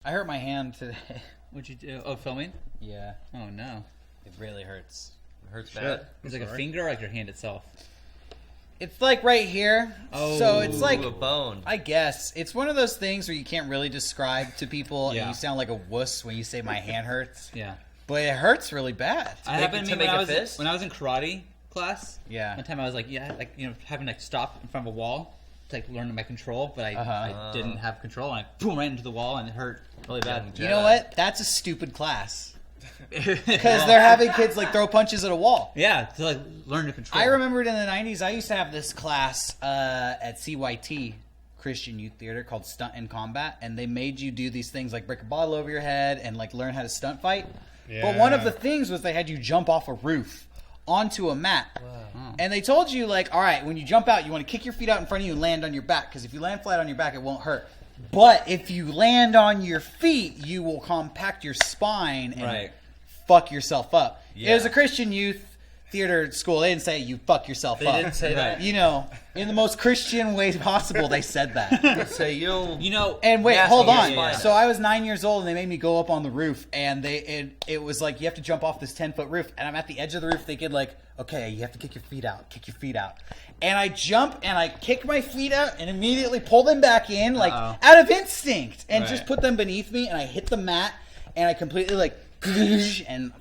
I hurt my hand today. What'd you do? Oh, filming? Yeah. Oh, no. It really hurts. It hurts bad. Is it like a finger or like your hand itself? It's like right here. Oh. So it's like a bone. I guess. It's one of those things where you can't really describe to people Yeah. and you sound like a wuss when you say my hand hurts. Yeah. But it hurts really bad. I happened to me make when a I was fist? when I was in karate class. Yeah. One time I was like, having to stop in front of a wall to like learn my control, but I didn't have control and I boom right into the wall and it hurt really bad. You know what? That's a stupid class. Because they're having kids like throw punches at a wall. Yeah, to like learn to control. I remembered in the 90s, I used to have this class at CYT, Christian Youth Theater, called Stunt and Combat, and they made you do these things like break a bottle over your head and like learn how to stunt fight. Yeah. But one of the things was they had you jump off a roof onto a mat. Wow. And they told you, like, all right, when you jump out, you want to kick your feet out in front of you and land on your back, because if you land flat on your back, it won't hurt. But if you land on your feet, you will compact your spine and fuck yourself up. Yeah. It was a Christian youth theater school. They didn't say you fuck yourself up. They didn't say that. You know, in the most Christian way possible, they said that. They say And wait, Nasty, hold on. yeah. So I was 9 years old, and they made me go up on the roof, and it was like you have to jump off this 10-foot roof, and I'm at the edge of the roof thinking like, okay, you have to kick your feet out. And I jump and I kick my feet out and immediately pull them back in like out of instinct and just put them beneath me, and I hit the mat and I completely like and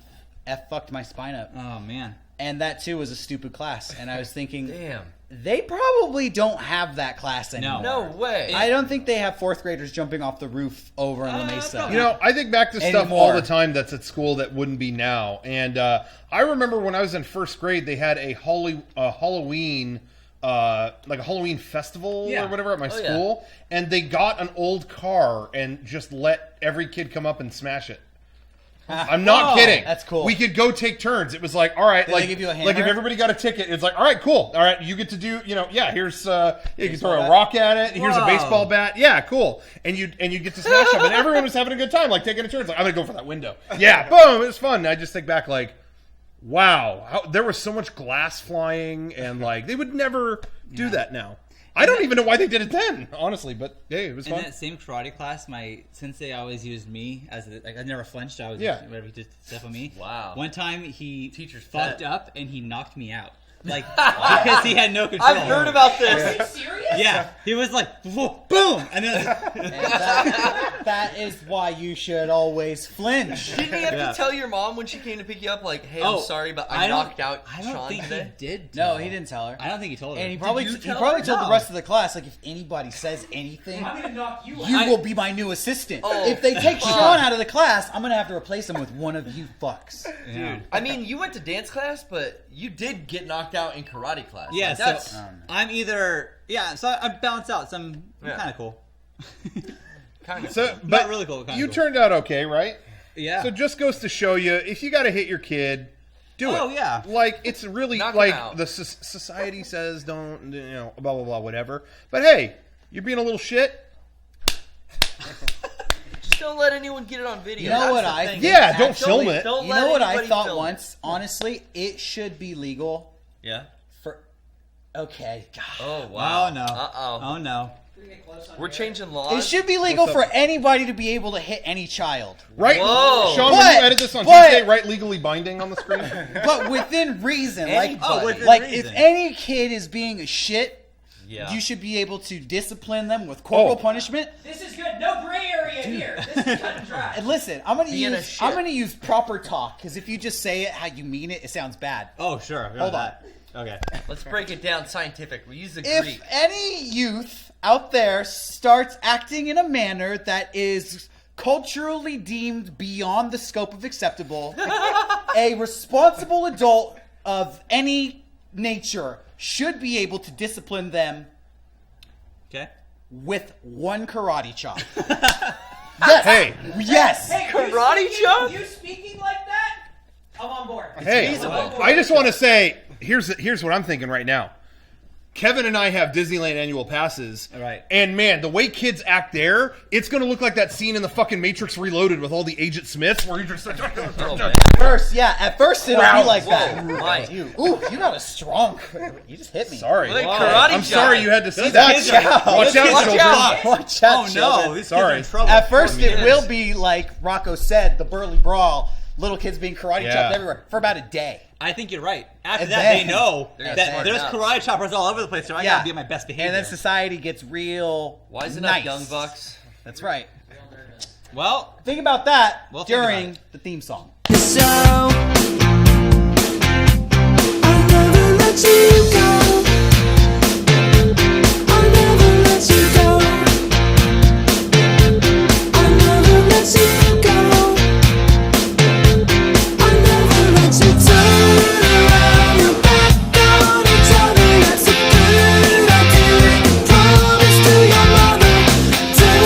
fucked my spine up. Oh man. And that too was a stupid class, and I was thinking, damn, they probably don't have that class anymore. No way. I don't think they have fourth graders jumping off the roof over in La Mesa. You know, I think back to stuff Anymore. all the time that's at school that wouldn't be now. And I remember when I was in first grade, they had a Halloween, like a Halloween festival or whatever at my school. And they got an old car and just let every kid come up and smash it. I'm not kidding. That's cool. We could go take turns. It was like, all right, Did like, they give you a like if hammer? everybody got a ticket, it's like, all right, cool. All right, you get to do, here's you can throw a rock at it. Here's a baseball bat. Yeah, cool. And you get to smash them, and everyone was having a good time, like taking a turn. It's like, I'm gonna go for that window. Yeah, boom, it was fun. And I just think back, like, wow, there was so much glass flying, and like they would never do that now. I don't even know why they did it then, honestly, but hey, it was fun. In that same karate class, my sensei always used me as I never flinched. I was whatever he did stuff on me. Wow. One time he Teacher's fucked pet. up and he knocked me out. Like because he had no control. I've heard about this. Are you serious? Yeah, he was like boom, and then That is why you should always flinch. Didn't you have to tell your mom when she came to pick you up, like, hey, I'm sorry, but I knocked out I don't Sean think today? he did. No, he didn't tell her. I don't think he told her. And he probably you tell told her? the No. rest of the class, like, if anybody says anything, I'm gonna knock you out. you will be my new assistant. Oh, if they take Sean out of the class, I'm going to have to replace him with one of you fucks. Yeah. I mean, you went to dance class, but you did get knocked out in karate class. Yeah, Like, that's I'm either so I'm balanced out. So I'm kind of cool. kind of So, but really cool, kinda you cool. turned out okay, right? Yeah. So just goes to show you, if you got to hit your kid, do it. Oh, yeah. Like, it's really, Knock 'em like, out. the society says don't, blah, blah, blah, whatever. But hey, you're being a little shit. Just don't let anyone get it on video. You know That's what the I thing. think? Yeah, don't film it. Don't You let know what I anybody thought film once? Honestly, it should be legal Yeah. for... Okay. Oh, wow. Oh no. Uh-oh. Oh no. We're changing laws. It should be legal for anybody to be able to hit any child. Right? Whoa. Sean, But- when you edit this on but- Tuesday, write legally binding on the screen? But within reason. Like, Anybody. within like reason. if any kid is being a shit, Yeah. you should be able to discipline them with corporal punishment. This is good. No gray area here. This is cut and dry. And listen, I'm gonna Being a use shit. proper talk, because if you just say it how you mean it, it sounds bad. Oh sure. Hold on. Okay. Let's break it down scientific. We use the If Greek. any youth out there starts acting in a manner that is culturally deemed beyond the scope of acceptable, a responsible adult of any nature should be able to discipline them Okay. with one karate chop. Yes. Hey. Yes. Hey, Karate chop? You speaking like that? I'm on board. Hey, feasible. I just want to say, here's what I'm thinking right now. Kevin and I have Disneyland annual passes. Right. And man, the way kids act there, it's going to look like that scene in the fucking Matrix Reloaded with all the Agent Smiths where you just man. At first it'll be like that. Right. You got a strong. You just hit me. Sorry. Like karate I'm chop. sorry you had to see Those that. kids are- Watch out, Watch children. out. Watch out, Oh no! children. These Sorry. kids are in trouble. At first, it Yes. will be like Rocco said, the Burly Brawl, little kids being karate Yeah. chopped everywhere for about a day. I think you're right. After And that, then- they know They're that smart there's enough. karate choppers all over the place, so I gotta be at my best behavior. And then society gets real. Why is it nice. not Young Bucks? That's right. well, Think about that We'll think during about it. the theme song. So I'll never let you go. I'll never let you go. I'll never let you go. I'll never let you turn around your back on each other. That's a good idea. Promise to your mother. Turn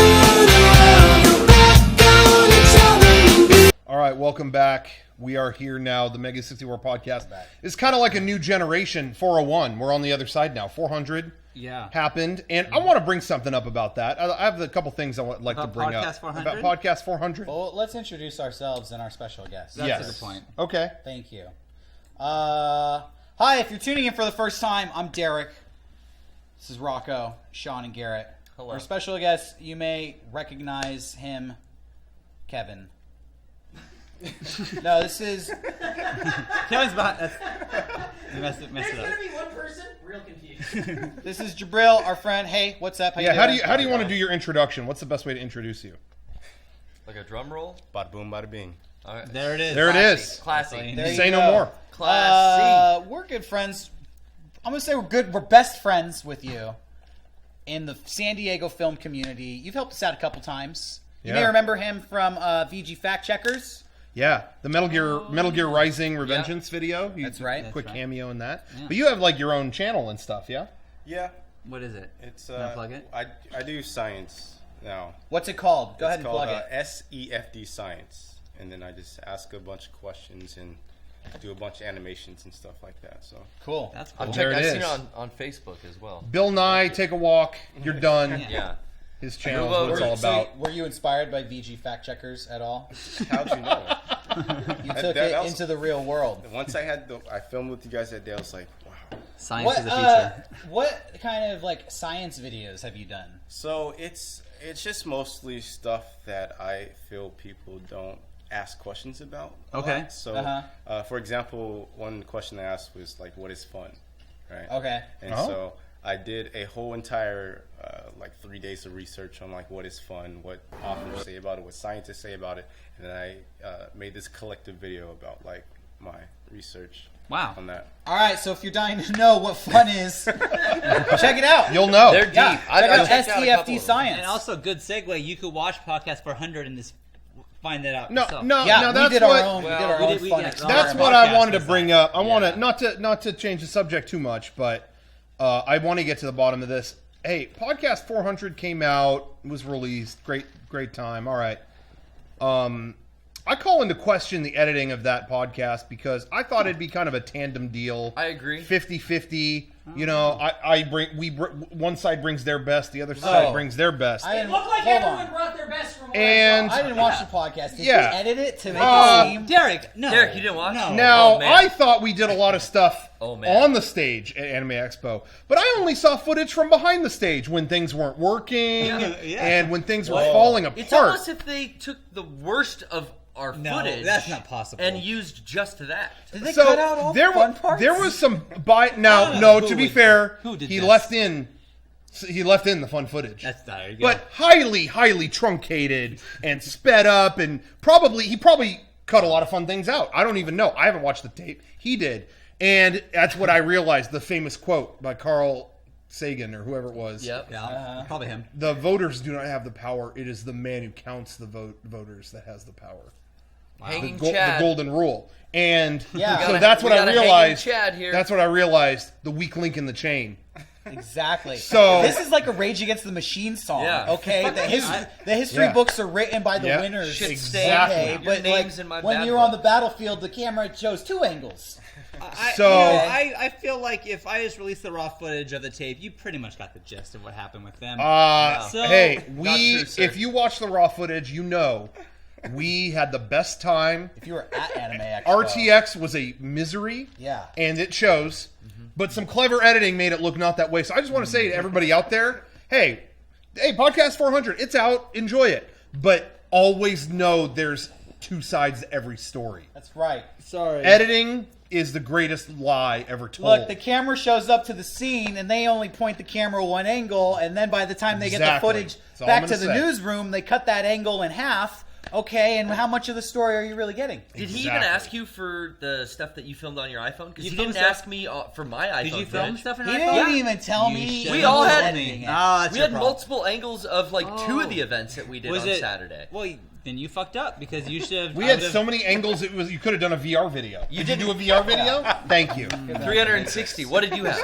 around your back on each other. All right, welcome back. We are here now. The MEGA64 podcast is kind of like a new generation. 401. We're on the other side now. 400 yeah. happened, and I want to bring something up about that. I have a couple things I would like to About bring Podcast up 400? about Podcast 400. Well, let's introduce ourselves and our special guest. That's Yes. a good point. Okay. Thank you. Hi, if you're tuning in for the first time, I'm Derek. This is Rocco, Sean, and Garrett. Hello. Our special guest, you may recognize him, Kevin. No, this is Kevin's behind. You messed it There's up. gonna be one person real confused. this is Jabril, our friend. Hey, what's up? Yeah. you doing? How do you want to do your introduction? What's the best way to introduce you? Like a drum roll? Bada boom, bada bing. All right. There it is. There it is. Classy. There you Say no go. more. Classy. We're good friends. I'm gonna say we're good. We're best friends with you in the San Diego film community. You've helped us out a couple times. You may Yeah. remember him from VG Fact Checkers. Yeah, the Metal Gear Rising Revengeance video. That's right. Quick That's right. cameo in that. Yeah. But you have like your own channel and stuff, yeah? Yeah, What is it? it's Can I plug it? I do science now. What's it called? Go ahead It's and called plug it. SEFD Science, and then I just ask a bunch of questions and do a bunch of animations and stuff like that. So Cool. That's cool. I've There it seen is. it on Facebook as well. Bill Nye, take a walk. You're done. Yeah. His channel Move is what it's over. all about. Were you inspired by VG Fact Checkers at all? how'd you know? You took that it was- into the real world. Once I filmed with you guys that day, I was like, wow. Science What is the future. what kind of like science videos have you done? So it's just mostly stuff that I feel people don't ask questions about. a Okay. lot. So, Uh-huh. for example, one question I asked was like, "What is fun?" Right. Okay. And Oh. so I did a whole entire like 3 days of research on like what is fun, what authors say about it, what scientists say about it, and then I made this collective video about like my research Wow. on that. All right. So if you're dying to know what fun is, check it out. You'll know. They're deep. Yeah, I check out checked out a couple SEFD of them. Science. And also, good segue. You could watch Podcast 400 and just find that out. No, yourself. no, yeah, no. we That's did what. our own. well, we did our we own did- we fun did- experiment. That's what I podcast wanted to was bring that. up. I want to not to change the subject too much, but I want to get to the bottom of this. Hey, Podcast 400 came out, was released. Great time. All right. I call into question the editing of that podcast because I thought it'd be kind of a tandem deal. I agree. 50-50. You know, one side brings their best, the other side Oh. brings their best. I It didn't looked like hold everyone on. brought their best from what And- I I saw. didn't watch the podcast. Did Yeah. you edit it to make Oh, it seem? Derek, no. Derek, you didn't watch? No. Now, Oh, man. I thought we did a lot of stuff Oh, man. on the stage at Anime Expo, but I only saw footage from behind the stage when things weren't working Yeah. and when things were falling apart. It's almost if they took the worst of our No, footage. that's not possible. And used just that. Did they So cut out all there the fun was parts? there was some I no don't know to who be would- fair, who did he this. left in the fun footage. That's there you go. But highly truncated and sped up, and he probably cut a lot of fun things out. I don't even know. I haven't watched the tape. He did, and that's what I realized. The famous quote by Carl Sagan or whoever it was. Yep. yeah, probably him. The voters do not have the power. It is the man who counts the voters that has the power. Hanging The Chad. golden rule. And Yeah. so We that's we what I got a hanging realized. Chad here. That's what I realized. The weak link in the chain. Exactly. So- this is like a Rage Against the Machine song. Yeah. Okay. The history Yeah. books are written by the Yeah. winners. Shit Exactly. stain. Okay, Your but name's like in my when bad you're on book. the battlefield, the camera shows two angles. I feel like if I just released the raw footage of the tape, you pretty much got the gist of what happened with them. Hey, Not true, sir. if you watch the raw footage, you know we had the best time. If you were at Anime Expo. RTX was a misery. Yeah. And it shows. But some clever editing made it look not that way. So I just want to say to everybody out there, hey, Podcast 400, it's out. Enjoy it. But always know there's two sides to every story. That's right. Sorry. Editing is the greatest lie ever told. Look, the camera shows up to the scene, and they only point the camera one angle, and then by the time they get the Exactly. footage That's all back I'm to gonna the say. newsroom, they cut that angle in half. Okay, and how much of the story are you really getting? Did he even ask you for the stuff that you filmed on your iPhone? Because You he filmed didn't stuff- ask me for my iPhone. Did you film footage. stuff in He an didn't iPhone? even tell You me. should We he all was had- editing it. We had multiple angles of like two of the events that we did Was on it Saturday. Well, then you fucked up because you should have. We had so many angles. You could have done a VR video. Did you do a VR video? Thank you. 360. What did you have?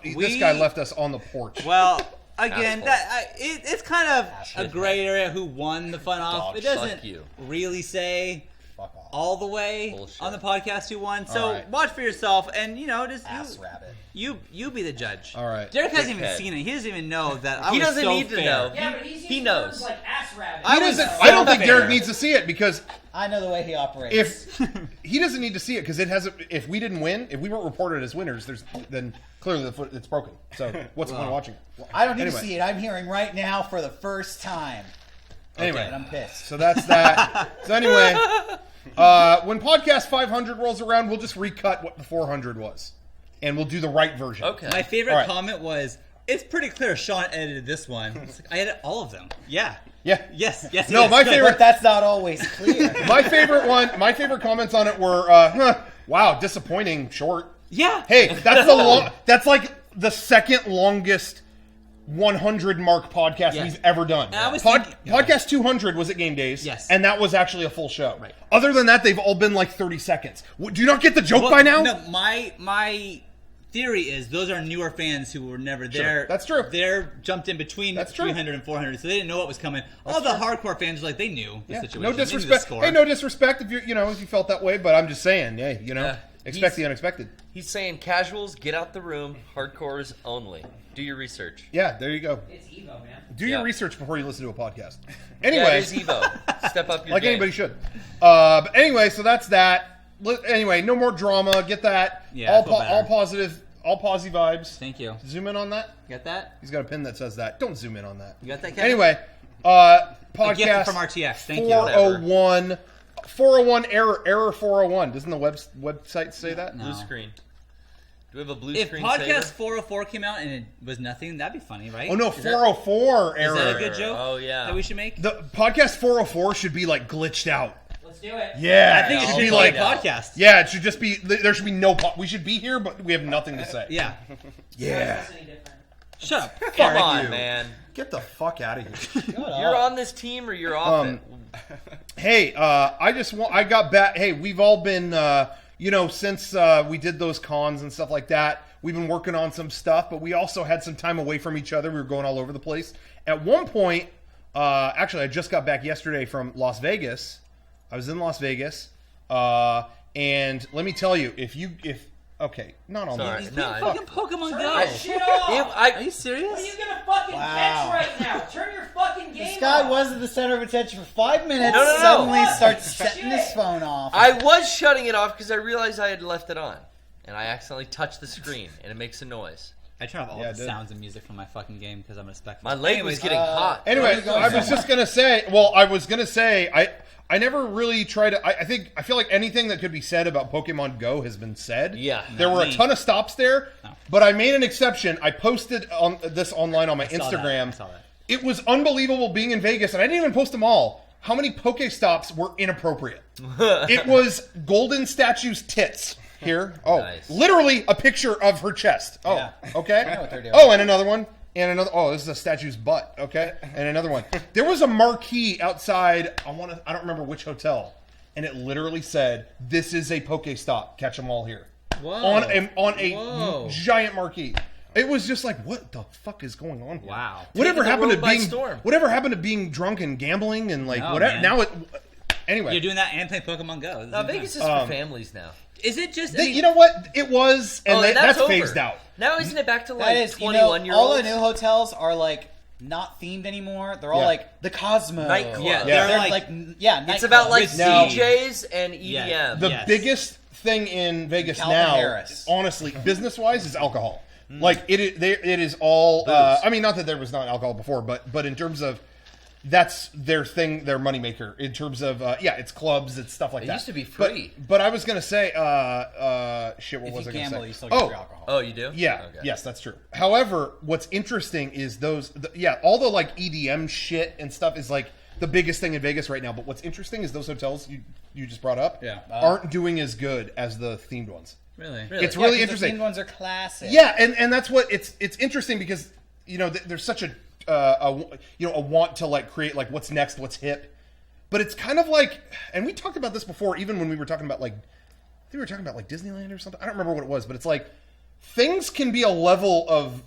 This guy left us on the porch. Well, again, Asshole. it's kind of a gray area who won the fun off. Dog, It doesn't fuck you. really say Fuck off. all the way Bullshit. on the podcast who won. So All right. watch for yourself, and just Ass rabbit. you be the judge. All right. Derek hasn't even Dickhead. seen it. He doesn't even know that. I He was doesn't so need to fair. know. Yeah, but he's He used knows. words like ass rabbit. I He was doesn't. so I don't think fair. Derek needs to see it because I know the way he operates. if he doesn't need to see it because it hasn't. If we didn't win, if we weren't reported as winners, then clearly it's broken. So what's the point of watching it? I don't need to Anyway. see it. I'm hearing right now for the first time. Anyway, And I'm pissed. so that's that. So anyway, when podcast 500 rolls around, we'll just recut what the 400 was, and we'll do the right version. Okay. My favorite All right. comment was, "It's pretty clear Sean edited this one." It's like, I edit all of them. Yeah. Yeah. Yes. Yes. No, it is. my Good. favorite- But that's not always clear. My favorite comments on it were, wow, disappointing short. Yeah. Hey, that's like the second longest 100 mark podcast Yeah. we've ever done. And I was thinking- Podcast 200 was at Game Days. Yes. And that was actually a full show. Right. Other than that, they've all been like 30 seconds. Do you not get the joke Well, by now? No, my theory is those are newer fans who were never there. That's true. They're jumped in between That's true. 300 and 400, so they didn't know what was coming. All the hardcore fans were like, they knew the Yeah. situation. No They knew the disrespect. score. Hey, no disrespect if if you felt that way, but I'm just saying, hey, expect He's- the unexpected. He's saying casuals, get out the room, hardcores only. Do your research. Yeah, there you go. It's Evo, man. Do Yeah. your research before you listen to a podcast. Yeah, Anyway, it is Evo. Step up your like game. anybody should. But anyway, so that's that. Anyway, no more drama. Get that. Yeah, all, I feel better. all positive, all posy vibes. Thank you. Zoom in on that. You got that? He's got a pin that says that. Don't zoom in on that. You got that, Kevin? Anyway, A podcast gift from RTX. Thank you. 401. 401 error 401. Doesn't the website say that? No. Blue screen. Do we have a blue If screen podcast saver? 404 came out and it was nothing, that'd be funny, right? Oh no, Is that- 404 Is error. that a good joke? Oh, yeah. That we should make? The podcast 404 should be like glitched out. Let's do it. Yeah, I think it I'll should be find like out. podcast. Yeah, it should just be. There should be no. We should be here, but we have nothing to say. Yeah. Yeah. It's any different. Shut up. Come Eric. on, you. man. Get the fuck out of here. You're on this team or you're off it. Hey, I got back. Hey, we've all been, since we did those cons and stuff like that, we've been working on some stuff, but we also had some time away from each other. We were going all over the place. At one point, actually, I just got back yesterday from Las Vegas. I was in Las Vegas, and let me tell you, okay, not on Sorry. He's No, playing I- fucking Pokemon Turn Go. that shit off. Are you serious? What are you gonna fucking Wow. catch right now? Turn your fucking game This guy off. was at the center of attention for 5 minutes. No, no, no. Suddenly What? starts setting Shit. his phone off. I was shutting it off because I realized I had left it on. And I accidentally touched the screen, and it makes a noise. I turn off all Yeah, the dude. sounds and music from my fucking game because I'm respectful. My leg Anyways, was getting hot. Anyway, Where are you going, I was Sam? just gonna say. Well, I was gonna say I never really tried to. I feel like anything that could be said about Pokemon Go has been said. Yeah. there were a me. ton of stops there, No. but I made an exception. I posted this online on my saw that. Instagram. I saw that. It was unbelievable being in Vegas, and I didn't even post them all. How many Pokestops were inappropriate? It was Golden Statue's tits. Here, Nice. literally a picture of her chest. Oh, Yeah. okay. I know what they're doing. Oh, and another one. And another. Oh, this is a statue's butt. Okay, and another one. There was a marquee outside. I don't remember which hotel, and it literally said, "This is a Pokestop. Catch them all here." Whoa. On a Whoa. giant marquee. It was just like, what the fuck is going on here? Wow. Whatever Taking the happened to world by being storm. Whatever happened to being drunk and gambling and like No, whatever? man. Now Anyway, You're doing that and playing Pokemon Go. No, Vegas is for families now. Is it just? you know what? It was, and Oh, that's over. phased out. Now isn't it back to That like is, 21-year-olds? all the new hotels are like not themed anymore. They're all like the Cosmo. Nightclub. Yeah, Yeah. They're like like nightclubs. It's about like With DJs and EDM. Yeah. The Yes. biggest thing in Vegas Calvin now, Harris. honestly, business-wise, is alcohol. Like it is all. I mean, not that there was not alcohol before, but in terms of that's their thing, their moneymaker. In terms of it's clubs, it's stuff like that. It used to be free. But I was gonna say, shit. What If was you I gonna gamble, say? you still get free alcohol. Oh, you do? Yeah, Okay. yes, that's true. However, what's interesting is all the like EDM shit and stuff is like the biggest thing in Vegas right now. But what's interesting is those hotels you just brought up aren't doing as good as the themed ones. Really? It's Yeah, really 'cause interesting. The themed ones are classic. Yeah, and that's what it's interesting because there's such a want to like create like what's next, what's hip, but it's kind of like, and we talked about this before, even when we were talking about like, I think we were talking about like Disneyland or something. I don't remember what it was, but it's like things can be a level of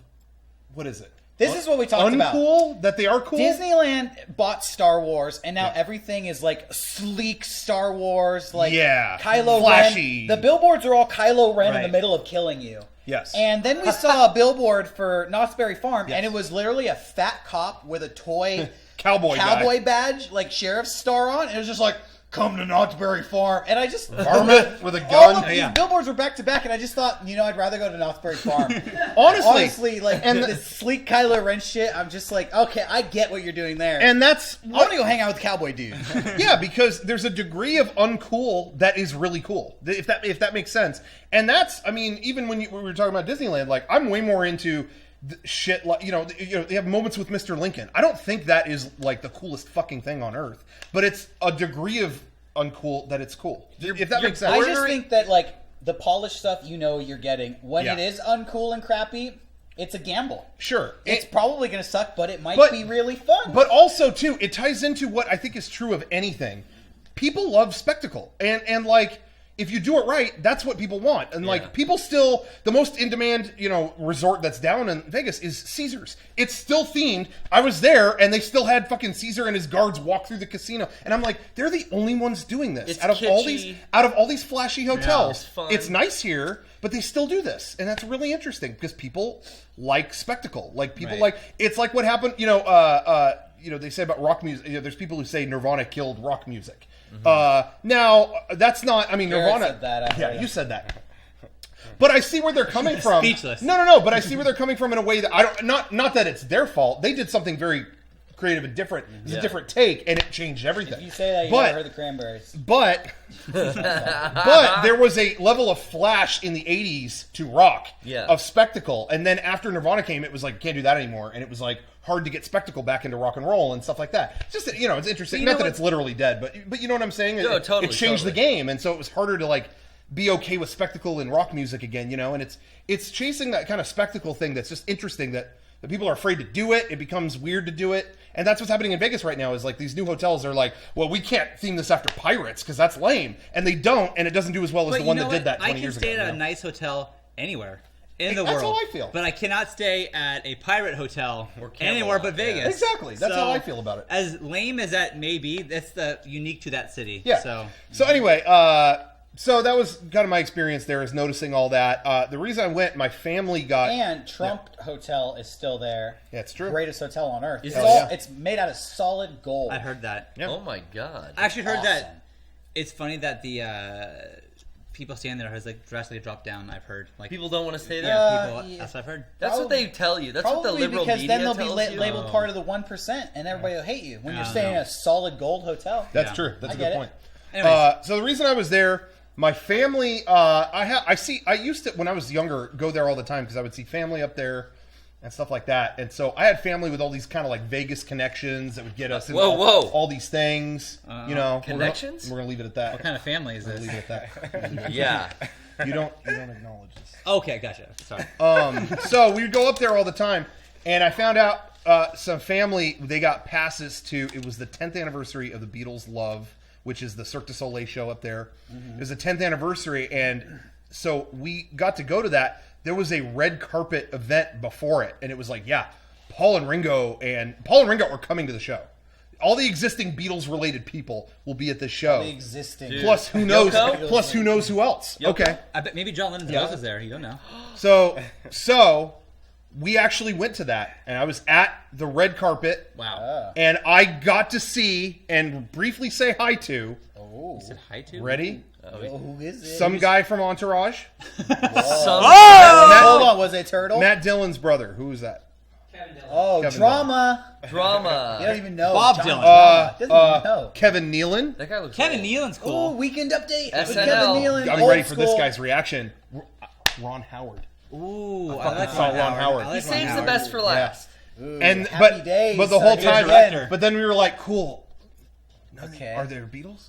what is it? This is what we talked about. Uncool that they are cool. Disneyland bought Star Wars, and now everything is like sleek Star Wars, like Kylo flashy. Ren. The billboards are all Kylo Ren in the Right. middle of killing you. Yes. And then we saw a billboard for Knott's Berry Farm, and it was literally a fat cop with a toy Cowboy badge, like sheriff's star on. And it was just like, "Come to Knott's Berry Farm," and I just Varmint with a all gun. of these billboards were back to back, and I just thought, I'd rather go to Knott's Berry Farm. Honestly, like, and this sleek Kylo Ren shit, I'm just like, okay, I get what you're doing there. and that's I want to go hang out with Cowboy Dude. yeah, because there's a degree of uncool that is really cool, if that makes sense. And that's, I mean, even when we were talking about Disneyland, like I'm way more into shit like they have moments with Mr. Lincoln. I don't think that is like the coolest fucking thing on earth, but it's a degree of uncool that it's cool. If that makes sense. I just think that like the polished stuff you're getting when Yeah. it is uncool and crappy, it's a gamble. Sure, It's probably going to suck, but it might But- be really fun. But also, too, it ties into what I think is true of anything. People love spectacle. And like, if you do it right, that's what people want. And like, people still, the most in-demand, resort that's down in Vegas is Caesars. It's still themed. I was there, and they still had fucking Caesar and his guards walk through the casino. And I'm like, they're the only ones doing this. It's out of kitschy. all these flashy hotels. it's fun. It's nice here, but they still do this. And that's really interesting, because people like spectacle. Like, people Right. like, it's like what happened, they say about rock music. There's people who say Nirvana killed rock music. Now that's not. I mean, Garrett Nirvana. said that, I heard you him. said that. But I see where they're coming from. Speechless. No. But I see where they're coming from in a way that I don't. Not that it's their fault. They did something very creative and different. It's a different take, and it changed everything. If you say that, you But- never heard the Cranberries. But there was a level of flash in the 80s to rock of spectacle, and then after Nirvana came, it was like can't do that anymore, and it was like hard to get spectacle back into rock and roll and stuff like that. It's just it's interesting. Not that it's literally dead, but you know what I'm saying? No, totally, it changed totally. the game, and so it was harder to like be okay with spectacle in rock music again, and it's chasing that kind of spectacle thing that's just interesting that people are afraid to do it. It becomes weird to do it. And that's what's happening in Vegas right now is like these new hotels are like, well, we can't theme this after pirates because that's lame. And they don't, and it doesn't do as well as the one that did that 20 years ago. I can stay at a nice hotel anywhere in the That's world. how I feel. But I cannot stay at a pirate hotel anywhere but Vegas. Exactly. That's how I feel about it. As lame as that may be, that's the unique to that city. Yeah. So anyway, so that was kind of my experience there is noticing all that. The reason I went, my family got... And Trump Hotel is still there. Yeah, it's true. Greatest hotel on earth. Is It's, it? all, Yeah. it's made out of solid gold. I heard that. Yeah. Oh my god. I actually heard Awesome. that it's funny that the people staying there has like drastically dropped down. I've heard like People don't want to stay there. people. yeah. That's what I've heard. That's what they tell you. That's what the Probably liberal because media then they'll be tells you. labeled part of the 1%, and everybody will hate you when you're I staying in know. a solid gold hotel. That's Yeah. true. That's I a get good it. point. Anyways. So the reason I was there, my family, I used to, when I was younger, go there all the time because I would see family up there and stuff like that. And so I had family with all these kind of like Vegas connections that would get us into all these things, Connections? We're going to leave it at that. What kind of family is this? Leave it at that. Yeah. You don't acknowledge this. Okay, gotcha. Sorry. So we would go up there all the time, and I found out some family, they got passes to, it was the 10th anniversary of the Beatles Love, which is the Cirque du Soleil show up there. It was the 10th anniversary, and so we got to go to that. There was a red carpet event before it, and it was like, Paul and Ringo are coming to the show. all the existing Beatles related people will be at this show. The existing. Plus, who knows? Yoko? Plus, who knows who else? Okay. I bet maybe John Lennon's ghost is there. You don't know. So we actually went to that, and I was at the red carpet. Wow. And I got to see and briefly say hi to. Oh. You said hi to? Ready? Who is it? Some guy from Entourage. Hold on, was it Turtle? Matt Dillon's brother. Who was that? Kevin Dillon. Oh, Kevin drama. Drama. You don't even know. Bob John Dylan. Drama. Doesn't even know. Kevin Nealon. That guy looks Kevin old. Nealon's Oh, cool. Weekend Update. With SNL. Kevin Nealon. I'm old ready for this school. guy's reaction. Ron Howard. Ooh, I fucking like saw Ron Howard. I He like Ron saves the Howard. best for last. Ooh, And Happy Days. but the whole Good time, director. but then we were like, cool. Okay. Are there Beatles?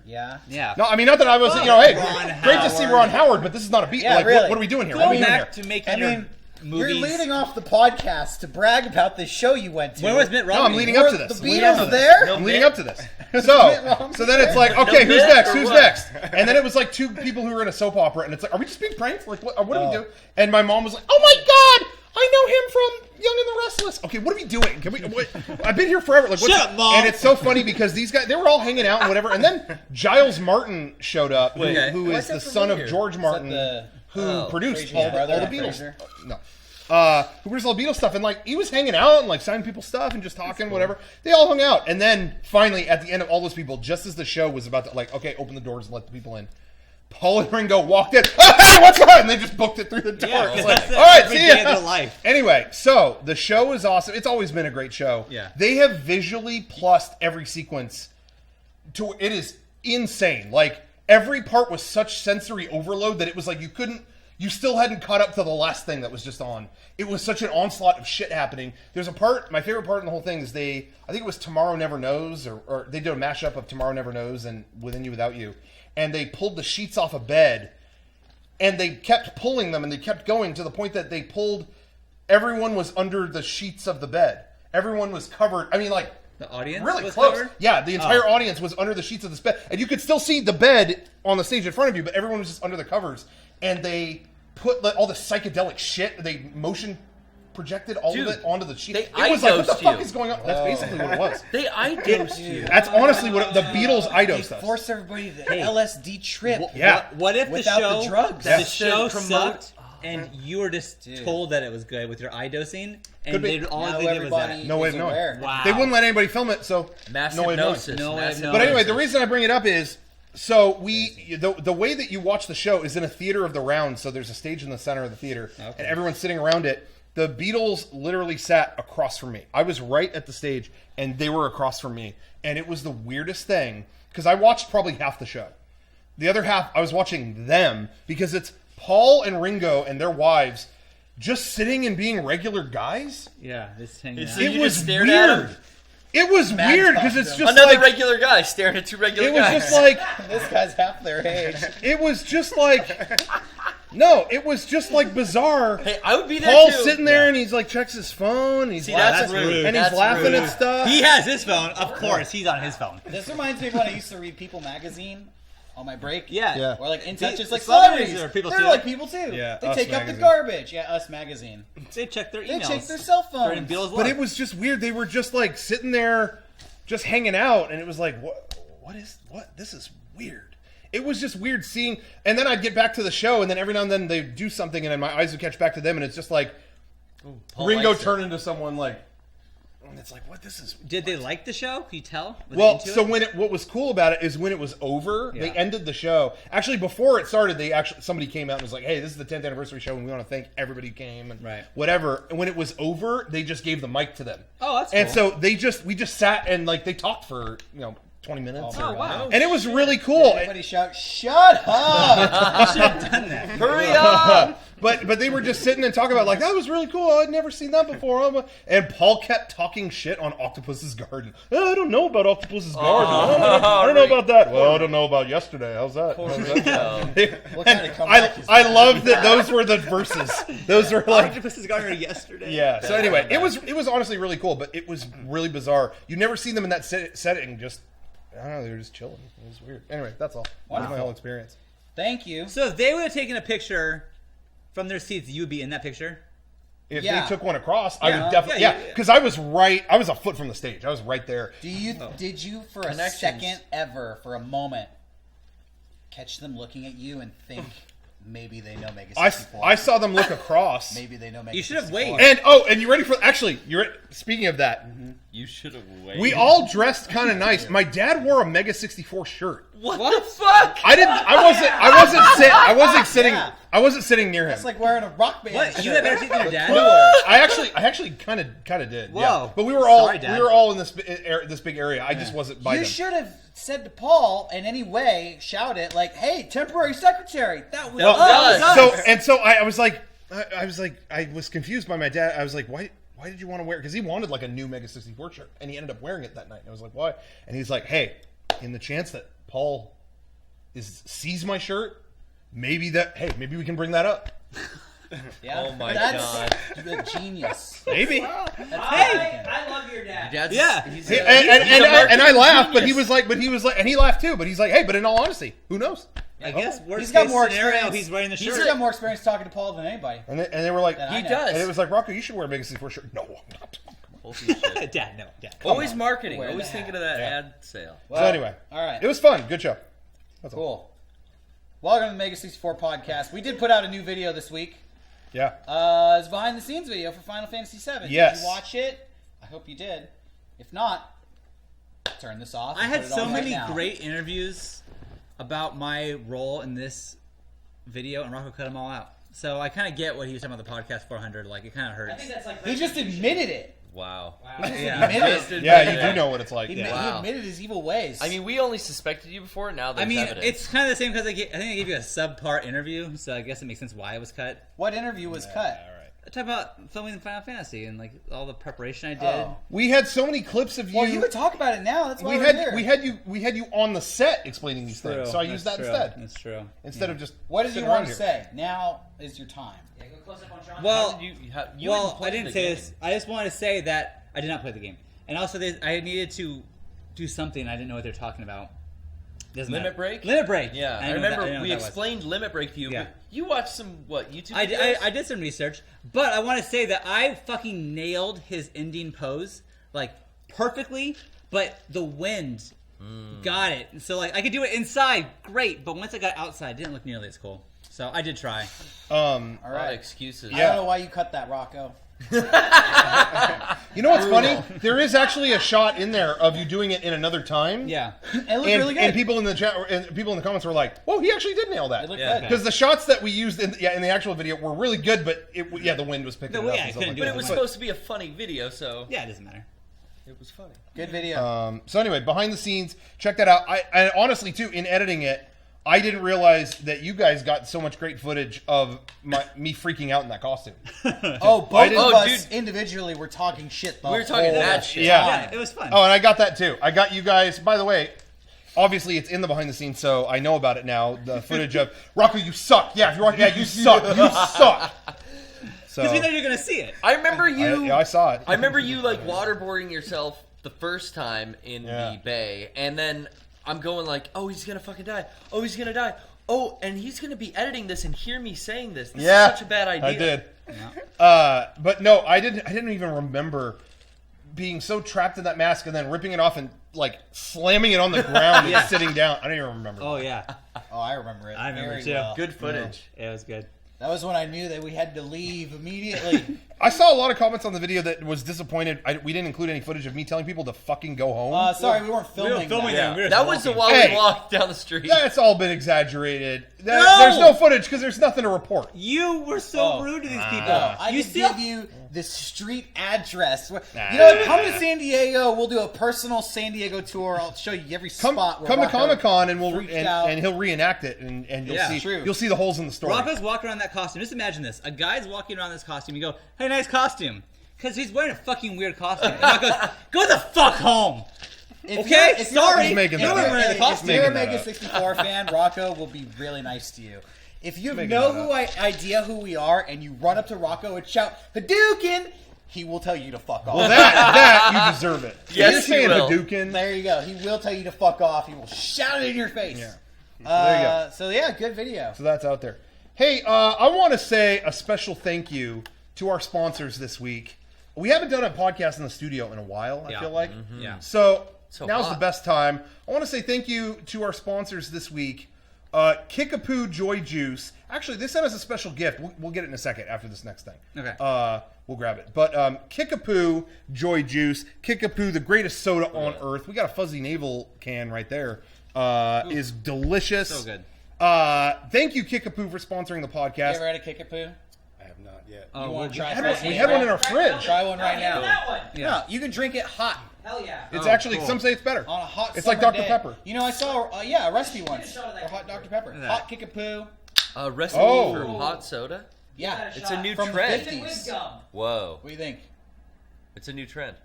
Yeah. Yeah. No, I mean not that I was. Hey, Ron great to see Howard. Ron Howard, but this is not a beat. Yeah, like, really. what are we doing here? Go What are we doing back here? to making I your mean, movies. you're leading off the podcast to brag about this show you went to. When was Mitt Romney? No, I'm leading up to Were this. the I'm leading up to Beatles this. there? No I'm leading bit? up to this. So then it's like, okay, No who's bit next? or Who's what? next? And then it was like two people who were in a soap opera, and it's like, are we just being pranked? Like, what do we do? And my mom was like, oh my god, I know him from Young and the Restless. Okay, what are we doing? Can we? What, I've been here forever. Like, Shut up, Mom. And it's so funny because these guys, they were all hanging out and whatever, and then Giles Martin showed up, Wait, who why is is that the son of familiar? George Martin, the- who produced Frasier's all brother, the Beatles. Frasier? No. Who produced all the Beatles stuff, and like he was hanging out and like signing people's stuff and just talking, whatever. They all hung out, and then finally at the end of all those people, just as the show was about to like, okay, open the doors and let the people in, Paul and Ringo walked in. Oh, hey, what's up? And they just booked it through the door. Yeah, I was 'cause like, that's it. all right, Every see day ya. of their life. Anyway, so the show is awesome. It's always been a great show. Yeah. They have visually plussed every sequence to it is insane. Like every part was such sensory overload that it was like you still hadn't caught up to the last thing that was just on. It was such an onslaught of shit happening. There's a part, my favorite part in the whole thing is I think it was Tomorrow Never Knows, or they did a mashup of Tomorrow Never Knows and Within You Without You. And they pulled the sheets off a bed, and they kept pulling them, and they kept going to the point that everyone was under the sheets of the bed. Everyone was covered. I mean, like, The audience really was close. covered? Yeah, the entire audience was under the sheets of this bed, and you could still see the bed on the stage in front of you, but everyone was just under the covers. And they put all the psychedelic shit. They motion projected all Dude, of it onto the sheet. they It was like, what the idosed fuck you. is going on? That's basically what it was. They idosed you. That's honestly what the Beatles They idos does. forced everybody to LSD trip. Yeah. What if Without the show, the drugs. the Yeah. show Promote- sucked, and you were just told that it was good with your eye dosing, and Could be. all Now they did was everybody that. No way is of knowing. aware. Wow. They wouldn't let anybody film it, so Massive no way of knowing. gnosis. No way of massive knowing. But anyway, gnosis. the reason I bring it up is so the way that you watch the show is in a theater of the round. So there's a stage in the center of the theater, and everyone's sitting around it. The Beatles literally sat across from me. I was right at the stage, and they were across from me, and it was the weirdest thing because I watched probably half the show. The other half, I was watching them because it's Paul and Ringo and their wives just sitting and being regular guys. Yeah, this hanging So out. you It just was stared at weird. him? It was weird because it's just Another like regular guy staring at two regular it was guys. just like This guy's half their age. it was just like no, it was just like bizarre. Hey, I would be there Paul's too. sitting there and he's like checks his phone. He's See, laughing, that's rude. and he's That's laughing rude. at stuff. He has his phone, of course. He's on his phone. This reminds me of when I used to read People magazine on my break. Yeah. Yeah. Or like In Touch, it's like Celebrities celebrities. are people They're too. like people too. Yeah, They Us take up the magazine. garbage. Yeah, Us magazine. They check their They emails. check their cell They're in phones. Beatles Love. But it was just weird. They were just like sitting there, just hanging out, and it was like, what? This is weird. It was just weird seeing. And then I'd get back to the show, and then every now and then they'd do something, and then my eyes would catch back to them, and it's just like Paul Ringo likes it. turn into someone like, and it's like, what? This is. Did they like the show? Can you tell? Were they Well, into so it? what was cool about it is when it was over, they Yeah. ended the show. Actually, before it started, somebody came out and was like, "Hey, this is the 10th anniversary show, and we want to thank everybody who came and Right. whatever." And when it was over, they just gave the mic to them. Oh, that's And cool. so we just sat and like they talked for 20 minutes. Oh, wow. And it was really cool. Everybody shout, "Shut up!" I should have done that. Hurry up! But they were just sitting and talking about like that was really cool. I'd never seen that before. And Paul kept talking shit on Octopus's Garden. Oh, I don't know about Octopus's Garden. I don't know about that. Well, I don't know about yesterday. How's that? What kind of comeback is I that? love that those were the verses. Those were like Octopus got here yesterday. yeah. So anyway, it was honestly really cool, but it was really bizarre. You never see them in that setting. Just I don't know. They were just chilling. It was weird. Anyway, that's all. That was my whole experience. Thank you. So if they would have taken a picture from their seats, you would be in that picture? If Yeah. they took one across, I would definitely, yeah. because I was a foot from the stage. I was right there. Did you for a Connections. second ever, for a moment, catch them looking at you and think maybe they know MEGA64? I saw them look across. Maybe they know MEGA64. You should have waited. And you ready for? Actually, speaking of that, You should have waited. we all dressed kind of nice. My dad wore a MEGA64 shirt. What the fuck? I wasn't sitting. Yeah. I wasn't sitting near him. It's like wearing a rock band. What? shirt. You had better seat than your dad? I actually kind of did. Yeah. Whoa. But we were all Sorry, Dad. in this big area. I just wasn't by You them. should have said to Paul in any way, shout it like, "Hey, temporary secretary, that was Well, us." so I was like, I was confused by my dad. I was like, why did you want to wear it? Because he wanted like a new MEGA64 shirt, and he ended up wearing it that night. And I was like, why? And he's like, hey, in the chance that Paul sees my shirt, maybe we can bring that up. Yeah. Oh my That's the genius. Maybe. I love your dad. Dad's, Yeah. He's and a I marketing laughed, but genius. he was like, and he laughed too. But he's like, hey, but in all honesty, who knows? I guess worst He's got case more scenario, experience. he's wearing the He's shirt. got more experience talking to Paul than anybody. And they were like, Then I He know. does. and it was like, Rocco, you should wear a MEGA64 shirt. No, I'm not. Holy shit. Dad, no. Dad. Always marketing. Wear Always the thinking hat. of that Yeah. ad sale. Well, So anyway, all right, it was fun. Good show. That's all. cool. Welcome to the MEGA64 podcast. We did put out a new video this week. Yeah. It's a behind the scenes video for Final Fantasy VII. Yes. Did you watch it? I hope you did. If not, turn this off. I and had put it so on right many now. great interviews about my role in this video, and Rocco cut them all out. So I kind of get what he was talking about the podcast 400. Like, it kind of I hurts. think that's like He just admitted it. Wow. Yeah. Yeah, you do know what it's like. He, Yeah. he Wow. admitted his evil ways. I mean, we only suspected you before. Now there's I mean, evidence. it's kind of the same because I think I gave you a subpart interview, so I guess it makes sense why it was cut. what interview was cut? I talk about filming Final Fantasy and like all the preparation I did. Oh. We had so many clips of you. Well, you could talk about it now. That's why we we're had here. we had you on the set explaining these things, so I used that That's instead. That's true. Instead of just What did you sitting want around to here. say? Now is your time. Yeah, go close up on Sean. Well, How did you well, hadn't played I didn't the say game. this. I just wanted to say that I did not play the game, and also I needed to do something. I didn't know what they're talking about. Doesn't Limit matter. Break? Limit break. Yeah, I didn't know remember what we that was. explained Limit Break to you. Yeah. But you watched some YouTube I videos? did some research, but I want to say that I fucking nailed his ending pose like perfectly, but the wind got it. So like I could do it inside, great, but once I got outside, it didn't look nearly as cool. So I did try. All A lot of right. excuses. I Yeah. don't know why you cut that, Rocco. You know what's funny? There is actually a shot in there of you doing it in another time. Yeah. It looked really good. And people in the chat and people in the comments were like, "Whoa, he actually did nail that." It looked Yeah. good. Because the shots that we used in the actual video were really good, but the wind was picking No, it up. yeah, and I stuff couldn't like do But that. it was But- supposed to be a funny video, so Yeah, it doesn't matter. it was funny. Good video. So anyway, behind the scenes, check that out. I honestly too, in editing it, I didn't realize that you guys got so much great footage of me freaking out in that costume. Oh, both didn't- of Oh, us dude. indivially were talking shit. The We were talking whole mad shit. Yeah. Yeah, it was fun. Oh, and I got that too. I got you guys. By the way, obviously it's in the behind the scenes, so I know about it now. The footage of Rocco, you suck. Yeah, if you're watching, yeah, you suck. You suck. So Because we know you're gonna see it. I remember you. I saw it. I remember you like waterboarding yourself the first time in Yeah. the bay, and then I'm going like, "Oh, he's gonna fucking die! Oh, he's gonna die! Oh, and he's gonna be editing this and hear me saying this. This Yeah, is such a bad idea." I did. But no, I didn't even remember being so trapped in that mask and then ripping it off and like slamming it on the ground and sitting down. I don't even remember. Oh yeah, Oh, I remember it. I remember very too. well. Good footage. it was good. That was when I knew that we had to leave immediately. I saw a lot of comments on the video that was disappointed. We didn't include any footage of me telling people to fucking go home. Sorry, we weren't filming. We were filming that. them. We were That was the walking. while Hey. we walked down the street. That's all been exaggerated. No! There's no footage because there's nothing to report. You were so Oh. rude to these people. No, I you can still give you the street address. You know what? Come to San Diego. We'll do a personal San Diego tour. I'll show you every Come spot. Where to Rocco Comic-Con and freaked out. and he'll reenact it and you'll Yeah, see true. you'll see the holes in the story. Rocco's walking around that costume. Just imagine this: a guy's walking around this costume. You go, "Hey, nice costume," because he's wearing a fucking weird costume. And Rocco goes, "Go the fuck home." If Okay, you're- if you're- sorry. He's making You that were up. wearing the If costume. you're a Making that up. MEGA64 fan, Rocco will be really nice to you. If you have Making no that idea who we are and you run up to Rocco and shout Hadouken, he will tell you to fuck off. Well, that you deserve it. Yes, If you're he saying will. Hadouken. There you go. He will tell you to fuck off. He will shout it in your face. Yeah. There you go. So yeah, good video. So that's out there. Hey, I want to say a special thank you to our sponsors this week. We haven't done a podcast in the studio in a while, I feel like. Yeah. So So now's hot. the best time. I want to say thank you to our sponsors this week. Kickapoo Joy Juice. Actually, they sent us a special gift. We'll get it in a second after this next thing. Okay. We'll grab it. But Kickapoo Joy Juice. Kickapoo, the greatest soda on earth. We got a fuzzy navel can right there. Is delicious. So good. Thank you, Kickapoo, for sponsoring the You podcast. ever had a Kickapoo? I have not yet. You want to try We had one in our fridge. Try one right Give me now. that one. Yeah. No, you can drink it hot Hell yeah. It's actually, cool. some say it's better. on a hot. It's like summer Dr. day. Pepper. You know, I saw a recipe once shot of that for hot Dr. Pepper. at that. Hot Kickapoo. A recipe Oh. for hot soda? Yeah, It's It's a new From the trend. 50s. With gum. Whoa. What do you think? It's a new trend.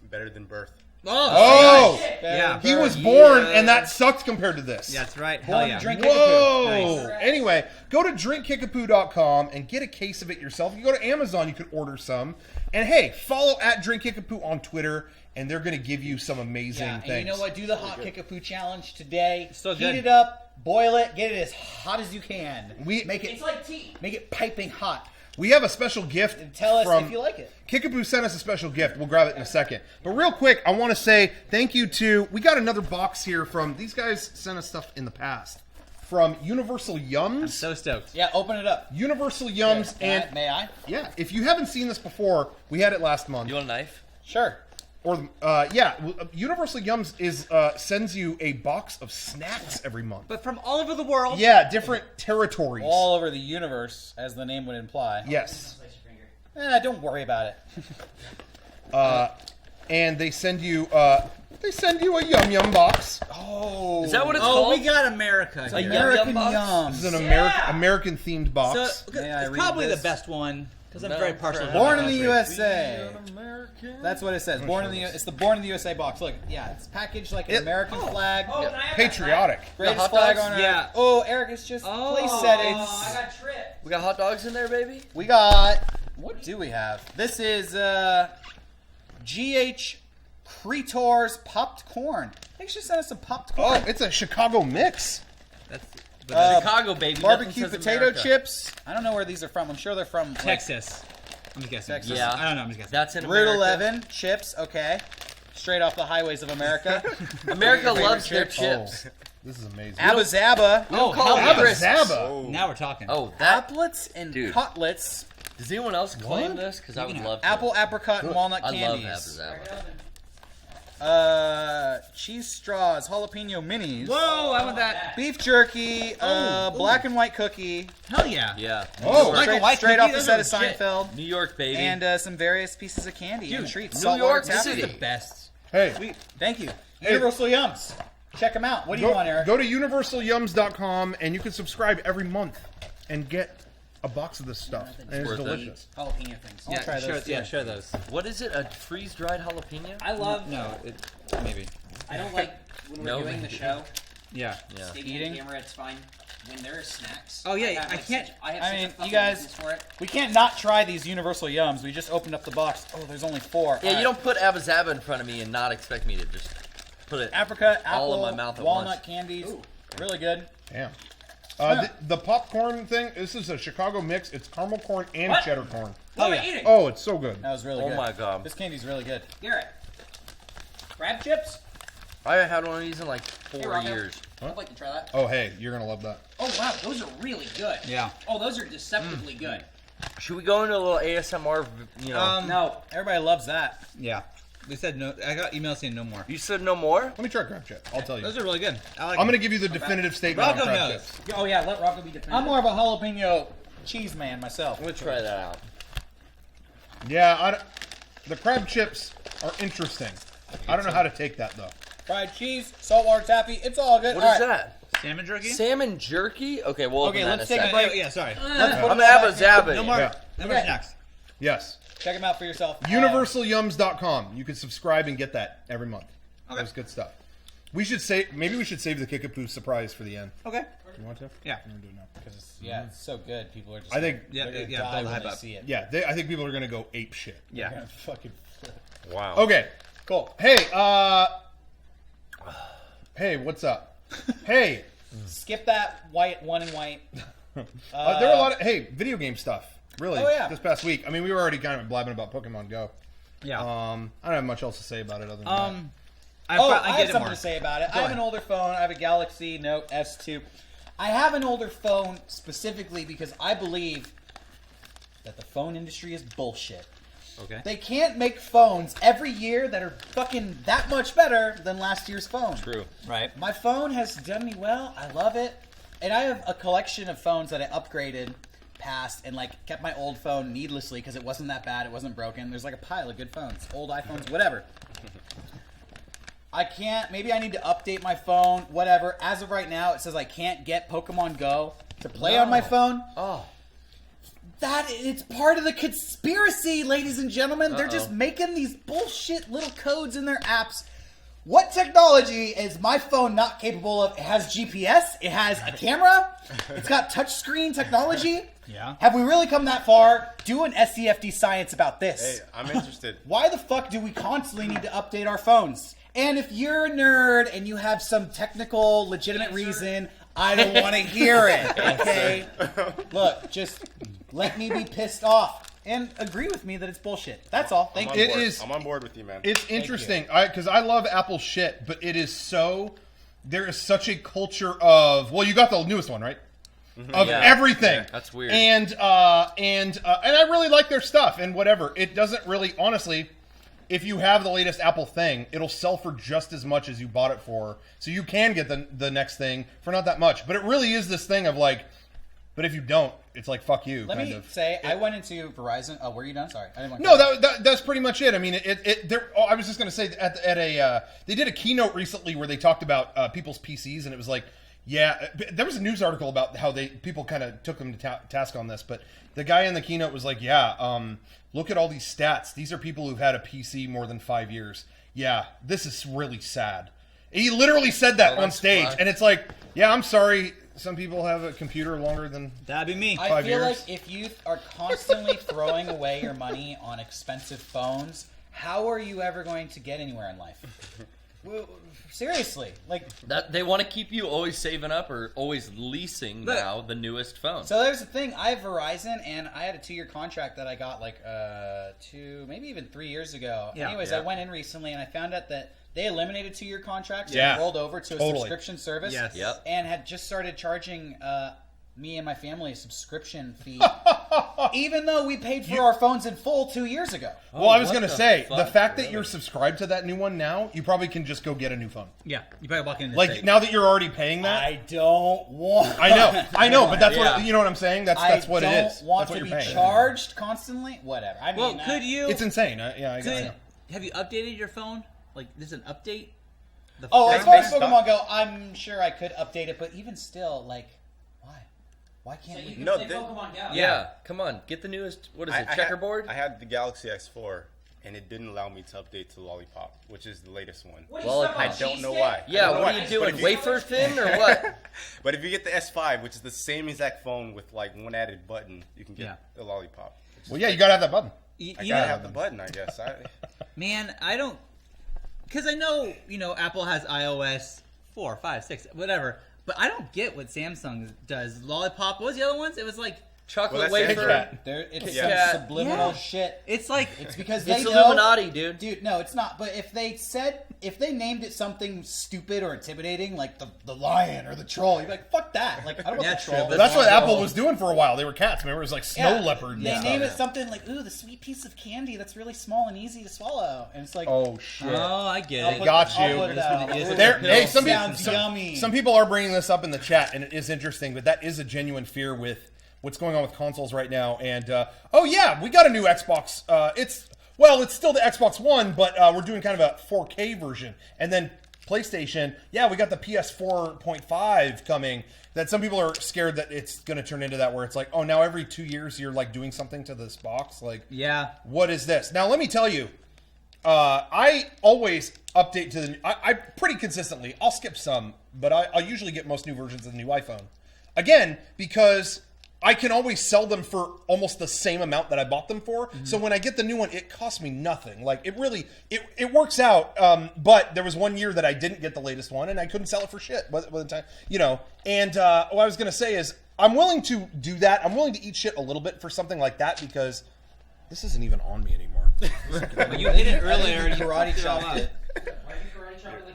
Better than birth. Oh! Yeah. He was born, and that sucked compared to this. That's right. Born Hell to yeah. drink Whoa! Kickapoo. Anyway, go to drinkkickapoo.com and get a case of it yourself. You go to Amazon, you can order some. And hey, follow at drinkkickapoo on Twitter, and they're going to give you some amazing Yeah, things. and you know what? Do the hot Kickapoo challenge today. So Heat good. it up, boil it, get it as hot as you can. We- make It's it like tea. make it piping hot. We have a special gift And tell us from if you like it. Kickapoo sent us a special gift. We'll grab it in a second. But real quick, I want to say thank you to... We got another box here from... These guys sent us stuff in the past. From Universal Yums. So stoked. Yeah, open it up. Universal Yums. And May I? yeah, if you haven't seen this before, we had it last month. You want a knife? Sure. Or Universal Yums is sends you a box of snacks every month. But from all over the world. Yeah, different territories. All over the universe, as the name would imply. Yes. Slice your finger. Don't worry about it. And they send you a Yum Yum box. Oh. Is that what it's Oh, called? we got America. A Yum American Yum box? Yum. This is an Yeah! American themed box. So, May I it's read probably this? the best one because I'm No, very partial to Born my in the country. USA. That's what it says. It's the Born in the USA box. Look, yeah, it's packaged like an American flag. Oh, can I have Patriotic. Greatest hot flag dogs? on earth. Yeah. Oh, Eric, it's just Oh, place that? settings. Oh, I got tripped. We got hot dogs in there, baby? We got. What do we have? This is GH Cretor's popped corn. They should send us some popped Oh, corn. it's a Chicago mix. That's Chicago, baby. Barbecue Nothing says potato America. chips. I don't know where these are from. I'm sure they're from like, Texas. I'm just guessing. Texas. Yeah. I don't know. I'm just guessing. That's in Route America. 11 chips. Okay, straight off the highways of America. America Favorite loves their chips? chips. This is amazing. Abba Zaba. Oh, call hell it yeah. crisps. Zabba. Now we're talking. Oh, that. Applets and Dude. cutlets. Does anyone else claim What? this? Because I would love to. Apple, apricot, and walnut I love candies. Apple. Cheese straws, jalapeno minis. Whoa, I want that. Beef jerky, black and white cookie, Hell yeah. Yeah. Oh, Black and white straight cookie, off the those set are of legit. Seinfeld, New York, baby. and some various pieces of candy and Dude, treats. New Saltwater York taffy. City. The best. Hey, Sweet, thank you. Universal Yums. Check them out. What do you want, Eric? go to universalyums.com and you can subscribe every month and get a box of this stuff. And it's worth it. delicious. Jalapeno things. I'll try those too. Share those. What is it? A freeze-dried jalapeno? I love. No, maybe. I don't like when we're No, doing the maybe. show. Yeah. Yeah. Stay Eating? on camera, it's fine. When there are snacks. Oh, yeah, have, I can't- I have I such mean, a fucking you guys- weakness for it. We can't not try these Universal Yums. We just opened up the box. Oh, there's only 4. Yeah, you don't put Abba Zaba in front of me and not expect me to just put it Apricot, apple, all in my mouth at walnut once. candies. Really good. Damn. The popcorn thing, this is a Chicago mix. It's caramel corn and What? cheddar corn. What am yeah. I eating? Oh, it's so good. That was really Oh good. my God. This candy's really good. Garrett. Crab chips? I haven't had one of these in like Hey, 4 Rocco. years. I'd like to try that. Oh, hey, you're going to love that. Oh, wow. Those are really good. Yeah. Oh, those are deceptively good. Should we go into a little ASMR, you know? No, everybody loves that. Yeah. They said no. I got emails saying no more. You said no more? Let me try crab chip. I'll tell you. Those are really good. I like I'm going to them. give you the definitive statement on Rocco crab knows. chips. Oh, yeah. Let Rocco be definitive. I'm more of a jalapeno cheese man myself. I'm going to try that out. Yeah, the crab chips are interesting. I don't know how to take that, though. Fried cheese, saltwater taffy. It's all good. What All is right. that? Salmon jerky? Salmon jerky? Okay, we'll Okay, open that let's in a take a second. break. Yeah, sorry. Let's put I'm it Abba back in. Zaba. No more. Yeah. No more Okay. snacks. Yes. Check them out for yourself. Universalyums.com. You can subscribe and get that every month. Okay. That's good stuff. Maybe we should save the Kickapoo surprise for the end. Okay. Do you want to? Yeah. I'm gonna do it now. Yeah, it's so good. People are just. I think, Yeah, they're gonna yeah, die build the when hype they up. see it. yeah, I think people are gonna go ape shit. They're Yeah. gonna fucking flip. Wow. Okay, cool. Hey, hey, what's up? Hey, Skip that white one and white. There were a lot of video game stuff. Really, Oh, yeah. this past week. I mean, we were already kind of blabbing about Pokemon Go. Yeah. I don't have much else to say about it other than I get have it something more. to say about it. I have ahead. an older phone. I have a Galaxy Note S2. I have an older phone specifically because I believe that the phone industry is bullshit. Okay. They can't make phones every year that are fucking that much better than last year's phone. True. Right. My phone has done me well. I love it. And I have a collection of phones that I upgraded past and like kept my old phone needlessly because it wasn't that bad. It wasn't broken. There's like a pile of good phones. Old iPhones, whatever. I can't. Maybe I need to update my phone, whatever. As of right now, it says I can't get Pokemon Go to play on my phone. Oh. That it's part of the conspiracy, ladies and gentlemen. They're just making these bullshit little codes in their apps. What technology is my phone not capable of? It has GPS. It has a camera. It's got touchscreen technology. Yeah. Have we really come that far? Do an SCFD science about this. Hey, I'm interested. Why the fuck do we constantly need to update our phones? And if you're a nerd and you have some technical, legitimate reason, I don't want to hear it, okay? Look, just let me be pissed off and agree with me that it's bullshit. That's all. Thank you. It is- I'm on board with you, man. It's interesting because I love Apple shit, but it is so. There is such a culture of you got the newest one, right? Of Yeah. everything. Yeah, that's weird. And I really like their stuff and whatever. It doesn't really, honestly. If you have the latest Apple thing, it'll sell for just as much as you bought it for. So you can get the next thing for not that much. But it really is this thing of like, but if you don't, it's like fuck you. Let kind me of. say, I went into Verizon. Oh, were you done? Sorry, I didn't want to. No, that's pretty much it. I mean, I was just going to say they did a keynote recently where they talked about people's PCs, and it was like, yeah, there was a news article about how people kind of took them to task on this, but the guy in the keynote was like, yeah, look at all these stats. These are people who've had a PC more than 5 years. Yeah, this is really sad. He literally said that on that's stage, fine. and it's like, yeah, I'm sorry. Some people have a computer longer than. That'd be me. I 5 feel years. like if you are constantly throwing away your money on expensive phones, how are you ever going to get anywhere in life? Well, seriously, like. That they want to keep you always saving up or always leasing But- now the newest phone. So there's the thing. I have Verizon, and I had a 2-year contract that I got like 2, maybe even 3 years ago. Yeah. Anyways, I went in recently, and I found out that they eliminated 2-year contracts Yeah. and rolled over to a Totally. subscription service. Yes. Yep. And had just started charging me and my family a subscription fee, even though we paid for our phones in full 2 years ago. Well, I was what going to the say, the fuck, fact that really? you're subscribed to that new one now, you probably can just go get a new phone. Yeah. You probably walk in. Like, now that you're already paying that, I don't want. I know, but that's Yeah. what, you know what I'm saying? That's what it I is. don't want That's what to you're be paying. charged constantly. Whatever. I mean, Well, could you? It's insane. I know. Have you updated your phone? Like, there's an update. Oh, as far as Based Pokemon Go, I'm sure I could update it, but even still, like, why? Why So can't you we? can No, play they- Pokemon Go. yeah, come on, get the newest. What is it? Checkerboard? I had the Galaxy X4, and it didn't allow me to update to Lollipop, which is the latest one. What are you Well, stuck on, I don't know cheesesteak? why. yeah, I don't know what why. are you doing? But if Wafer thin or what? But if you get the S5, which is the same exact phone with like one added button, you can get Yeah. the Lollipop. Well, yeah, you got to have that button. I You gotta know, have the button, I guess. man, I don't. Because I know, Apple has iOS 4, 5, 6, whatever. But I don't get what Samsung does. Lollipop. What was the other ones? It was like. Chocolate Well, that's wafer. Cat. It's Yeah. some subliminal Yeah. shit. It's like. It's because they It's know, Illuminati, dude. Dude, no, it's not. But if they named it something stupid or intimidating, like the lion or the troll, you'd be like, fuck that. Like, I don't want That's the troll. true, but That's what I want Apple the was doing for a while. They were cats. Remember, it was like snow Yeah. leopard. and They stuff. name it something like, ooh, the sweet piece of candy that's really small and easy to swallow. And it's like, Oh shit! Oh, I get I'll it. put- got I'll you. put it Just out. with the- Ooh, There, Pills. hey, some sounds yummy. people are bringing this up in the chat, and it is interesting. But that is a genuine fear with what's going on with consoles right now. And oh yeah, we got a new Xbox. It's still the Xbox One, but we're doing kind of a 4K version. And then PlayStation, yeah, we got the PS4.5 coming. That some people are scared that it's going to turn into that, where it's like, oh, now every 2 years you're like doing something to this box. Like, Yeah. what is this? Now, let me tell you, I always update to the. I pretty consistently. I'll skip some, but I'll usually get most new versions of the new iPhone. Again, because I can always sell them for almost the same amount that I bought them for. So when I get the new one, it costs me nothing. Like, it really, it works out. But there was 1 year that I didn't get the latest one, and I couldn't sell it for shit by the time, And what I was going to say is, I'm willing to do that. I'm willing to eat shit a little bit for something like that because this isn't even on me anymore. But you hit it earlier. You You karate fucked it all chopped up. it.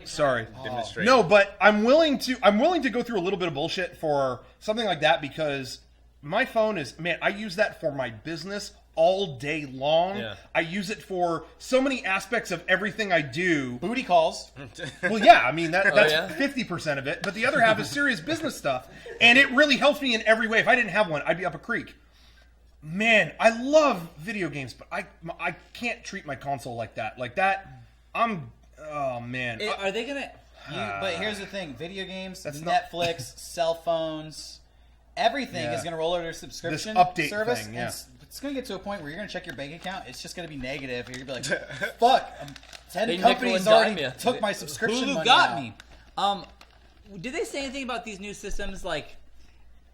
Sorry. Demonstrate. No, but I'm willing to go through a little bit of bullshit for something like that because my phone is, man, I use that for my business all day long. Yeah. I use it for so many aspects of everything I do. Booty calls. Well, yeah, I mean that's yeah? 50% of it, but the other half is serious business stuff, and it really helps me in every way. If I didn't have one, I'd be up a creek. Man, I love video games, but I can't treat my console like that. Like that, oh man. Are they gonna? But here's the thing: video games, That's not- Netflix, cell phones, everything Yeah. is going to roll over their subscription This update service. thing, and yeah. it's going to get to a point where you're going to check your bank account. It's just going to be negative. You're going to be like, "Fuck, 10 They nickel companies and dime already ya. took my subscription Hulu money got out." me. Did they say anything about these new systems? Like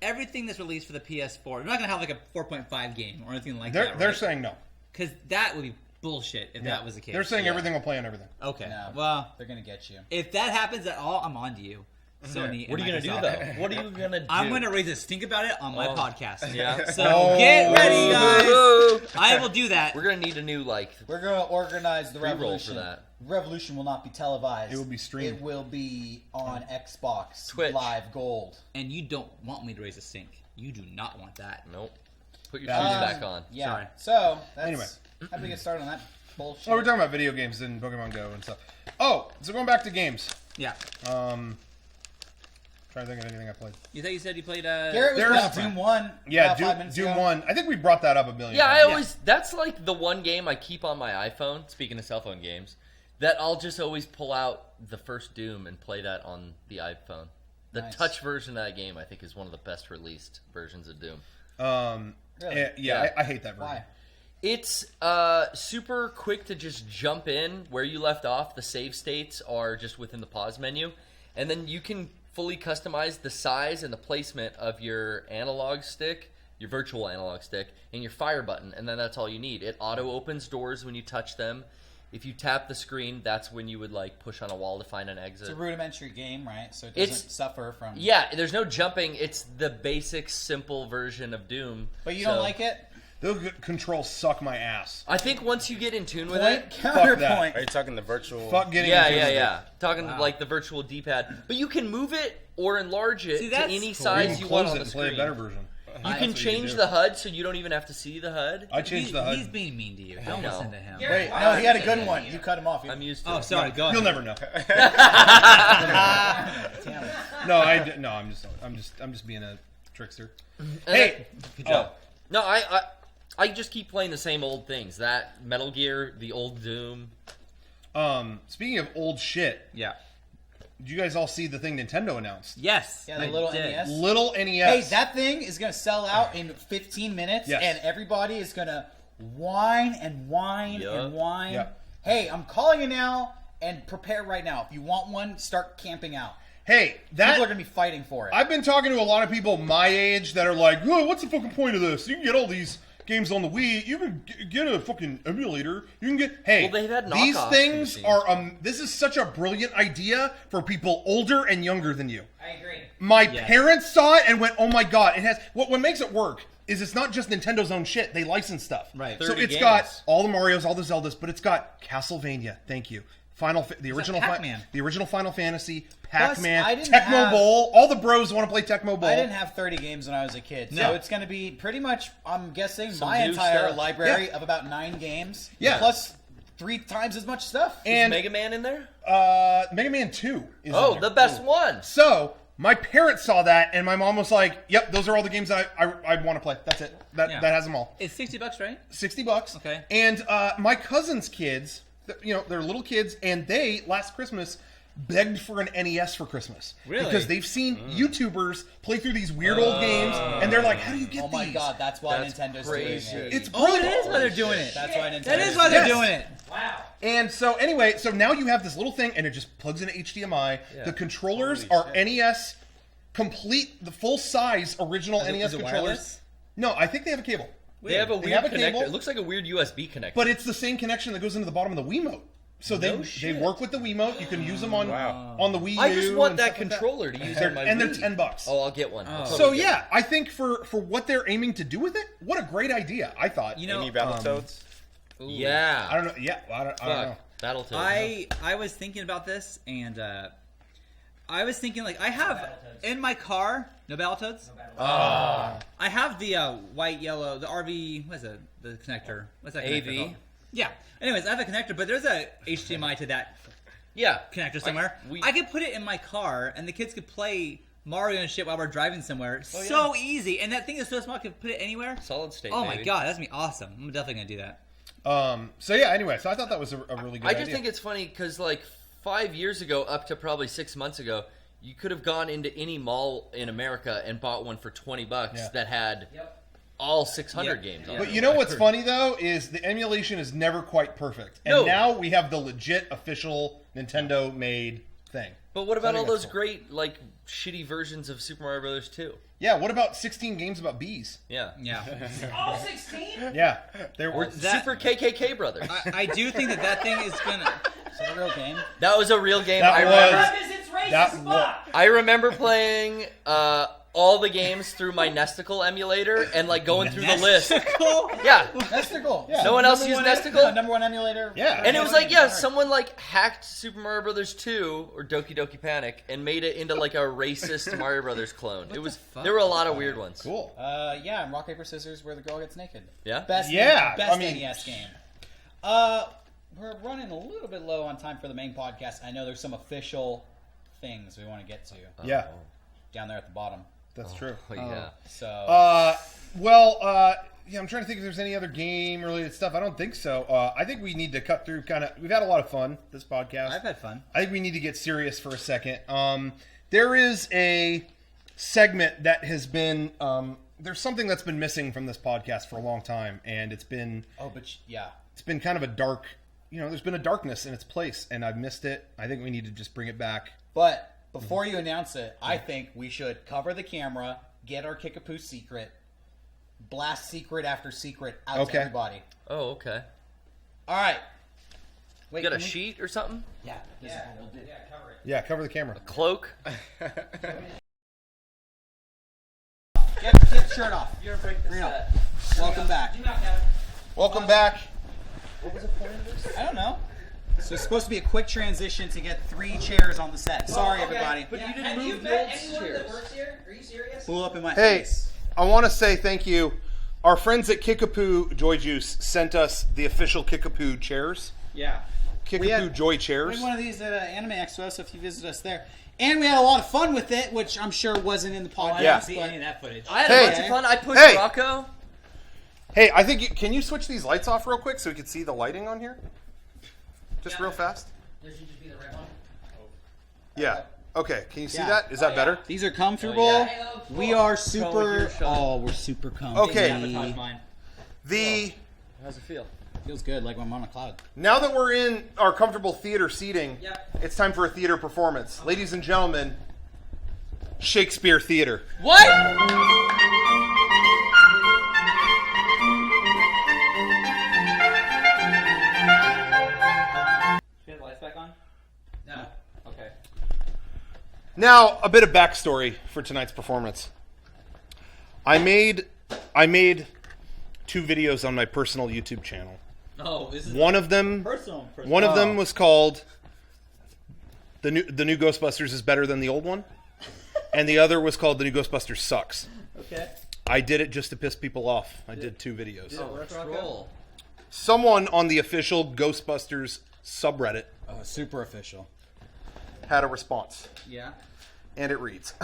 everything that's released for the PS4, they're not gonna have like a 4.5 game or anything like that. They're saying no. because that would be bullshit if Yeah. that was the case. They're saying everything will play on everything. Okay. No, Well, they're going to get you. if that happens at all, I'm on to you. Sony. What are you and gonna do Microsoft. though? What are you gonna do? I'm going to raise a stink about it on my Oh. podcast. Yeah. So Oh. get ready, guys. Woo! I will do that. We're gonna need a new like. We're going to organize the Pre-roll revolution. for that. Revolution will not be televised. It will be streamed. It will be on Xbox Twitch. Live Gold. And you don't want me to raise a stink. You do not want that. Nope. Put your Yeah. shoes back on. Yeah. Sorry. So that's, Anyway. how do we get started on that bullshit? Oh, we're talking about video games and Pokemon Go and stuff. Oh, so going back to games. Yeah. Trying to think of anything I played. You thought you said you played Garrett was There's- playing Doom 1. Yeah, about 5 minutes Doom ago. 1. I think we brought that up a million Yeah, I times. always. That's like the one game I keep on my iPhone. Speaking of cell phone games, that I'll just always pull out the first Doom and play that on the iPhone. The Nice. touch version of that game, I think, is one of the best released versions of Doom. Really? Yeah, I hate that version. Why? It's super quick to just jump in where you left off. The save states are just within the pause menu, and then you can fully customize the size and the placement of your analog stick, your virtual analog stick, and your fire button, and then that's all you need. It auto opens doors when you touch them. If you tap the screen, that's when you would like push on a wall to find an exit. It's a rudimentary game, right? So it doesn't suffer from... Yeah, there's no jumping. It's the basic, simple version of Doom. But you So, don't like it? Those controls suck my ass. I think once you get in tune with Point, it, counterpoint. Are you talking the virtual? Fuck getting yeah, into yeah, it. yeah. Talking like the virtual D-pad, but you can move it or enlarge it See, to that's any cool. You size can you want close on it the and play a screen. better version. You That's can what change do. the HUD so you don't even have to see the HUD. I changed the HUD. He's being mean to you. Don't know. listen to him. Wait, no, he had a good one. You cut him off. I'm used to Oh, it. sorry. Go ahead. You'll never know. Damn it. No, I'm just being a trickster. Hey, Good job. No, I just keep playing the same old things. That Metal Gear, the old Doom. speaking of old shit, Yeah. did you guys all see the thing Nintendo announced? Yes. Yeah, the I little did. NES. Little NES. Hey, that thing is going to sell out in 15 minutes, Yes. and everybody is going to whine and whine Yeah. and whine. Yeah. Hey, I'm calling you now, and prepare right now. If you want one, start camping out. Hey, People are that going to be fighting for it. I've been talking to a lot of people my age that are like, "Oh, what's the fucking point of this? You can get all these games on the Wii. You can get a fucking emulator. You can get hey, Well, they've had these knockoff things machines. are this is such a brilliant idea for people older and younger than you." I agree. My Yes. parents saw it and went, "Oh my god!" It has what makes it work is it's not just Nintendo's own shit; they license stuff. Right. So 30 it's games. got all the Mario's, all the Zeldas, but it's got Castlevania. Thank you. The original Pac-Man? the original Final Fantasy, Pac-Man, I didn't Tecmo have- Bowl. All the bros want to play Tecmo Bowl. I didn't have 30 games when I was a kid, so No. it's going to be pretty much, I'm guessing, Some my new entire stuff. library Yeah. of about 9 games. Yeah. Plus 3 times as much stuff. Is And Mega Man in there? Mega Man 2 is Oh, in the there. best one. So my parents saw that, and my mom was like, "Yep, those are all the games that I want to play. That's it. That Yeah. has them all. It's $60, right? $60. Okay. And my cousin's kids, they're little kids, and they last Christmas begged for an NES for Christmas. Really? Because they've seen YouTubers play through these weird old games, and they're like, "How do you get Oh my these?" god, that's why That's Nintendo's crazy. doing it. It's Oh, it brilliant. is why they're doing it. That's why Nintendo's That is why they're Yes. doing it. Wow. And so anyway, so now you have this little thing, and it just plugs into HDMI. Yeah. The controllers Holy are shit. NES complete, the full size original NES Is it controllers. wireless? No, I think they have a cable. They have a They weird have a connector. cable. It looks like a weird USB connector. But it's the same connection that goes into the bottom of the Wiimote. So they work with the Wiimote. You can use them on the Wii U. I just want and that stuff like controller to use They're- on my and they're Wii. $10. Oh, I'll get one. I'll So totally get yeah, I think for what they're aiming to do with it, what a great idea! I thought. You know, Any Battletoads? one. Yeah. I don't know. Yeah, I don't know. Battletoads. I was thinking about this, and I was thinking like I have in my car no Battletoads. I have the white, yellow, the RV. What is it? The connector. What's that connector AV. called? Yeah. Anyways, I have a connector, but there's a HDMI to that Yeah. connector somewhere. I could put it in my car, and the kids could play Mario and shit while we're driving somewhere. So easy, and that thing is so small, I could put it anywhere. Solid state. Oh my baby. god, that's gonna be awesome. I'm definitely gonna do that. So yeah. Anyway, so I thought that was a really good I idea. just think it's funny because like 5 years ago, up to probably 6 months ago, you could have gone into any mall in America and bought one for $20 that had all 600 games on it. But you know what's funny though is the emulation is never quite perfect, and No. now we have the legit official Nintendo made thing. But what about all that's those cool. great like shitty versions of Super Mario Brothers 2? Yeah. What about 16 games about bees? Yeah. Yeah. All 16? Yeah. There were. That- Super KKK Brothers. I do think that thing is gonna. Is it a real game? That was a real game. That I was- remember. Because it's racist That as wa- fuck. I remember playing all the games through my Nesticle emulator and like going through the list. Yeah. Nesticle. No one else used Nesticle? Number one emulator. Yeah. And it was like, yeah, someone like hacked Super Mario Brothers 2 or Doki Doki Panic and made it into like a racist Mario Brothers clone. It was there were a lot of weird ones. Cool. Yeah, and rock paper scissors where the girl gets naked. Yeah? Best. Yeah, Best I mean- NES game. We're running a little bit low on time for the main podcast. I know there's some official things we want to get to Yeah, down there at the bottom. that's true. Oh, yeah. So Yeah, I'm trying to think if there's any other game related stuff. I don't think so. I think we need to cut through we've had a lot of fun this podcast. I've had fun. I think we need to get serious for a second. There is a segment that has been there's something that's been missing from this podcast for a long time, and it's been it's been kind of a dark, there's been a darkness in its place, and I've missed it. I think we need to just bring it back. But before you announce it, I think we should cover the camera, get our Kickapoo secret, blast secret after secret out to everybody. Oh, okay. All right. Wait, You got a can we- sheet or something? Yeah. This is what we'll do. Yeah, cover the camera. Cloak? Get the shirt off. You're break the set. Welcome back. Welcome back. I don't know. So it's supposed to be a quick transition to get 3 chairs on the set. Sorry, everybody. But you didn't Have you move the met old anyone chairs. that works here? Are you serious? Blew up in my Hey, face. I want to say thank you. Our friends at Kickapoo Joy Juice sent us the official Kickapoo chairs. Yeah. Kickapoo We had- Joy We chairs. had one of these at Anime Expo, so if you visit us there. And we had a lot of fun with it, which I'm sure wasn't in the podcast. I Yeah. didn't see any of that footage. I had Hey. a bunch of fun. I pushed Hey. Rocco. Hey, I think can you switch these lights off real quick so we can see the lighting on here? Just real fast. There should just be the red one. Yeah. Okay. Can you see Yeah. that? Is that better? These are comfortable. Oh, yeah. We are Probably super. your shot. Oh, we're super comfortable. Okay. Sabotage mine. The How's it feel? Feels good, like when I'm on a cloud. now that we're in our comfortable theater seating, Yep. it's time for a theater performance. Ladies and gentlemen, Shakespeare Theater. What? Should the lights back on? No. Okay. Now, a bit of backstory for tonight's performance. I made 2 videos on my personal YouTube channel. Oh, this is One of them personal. One of them was called the new Ghostbusters is better than the old one, and the other was called The New Ghostbusters Sucks. Okay. I did it just to piss people off. I did 2 videos. Troll. Someone on the official Ghostbusters subreddit Oh, super official. had a response, Yeah. and it reads,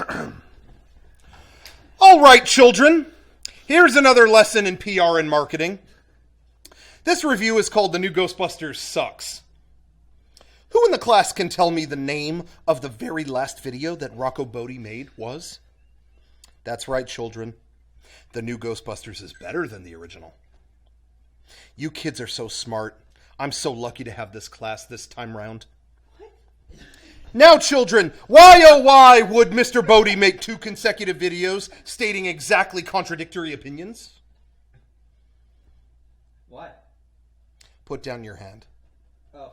"All right, children, here's another lesson in PR and marketing. This review is called The New Ghostbusters Sucks. Who in the class can tell me the name of the very last video that Rocco Bodie made was? That's right, children. The New Ghostbusters is better than the original. You kids are so smart. I'm so lucky to have this class this time round. Now, children, why oh why would Mr. Bodie make 2 consecutive videos stating exactly contradictory opinions? What? Put down your hand. Oh,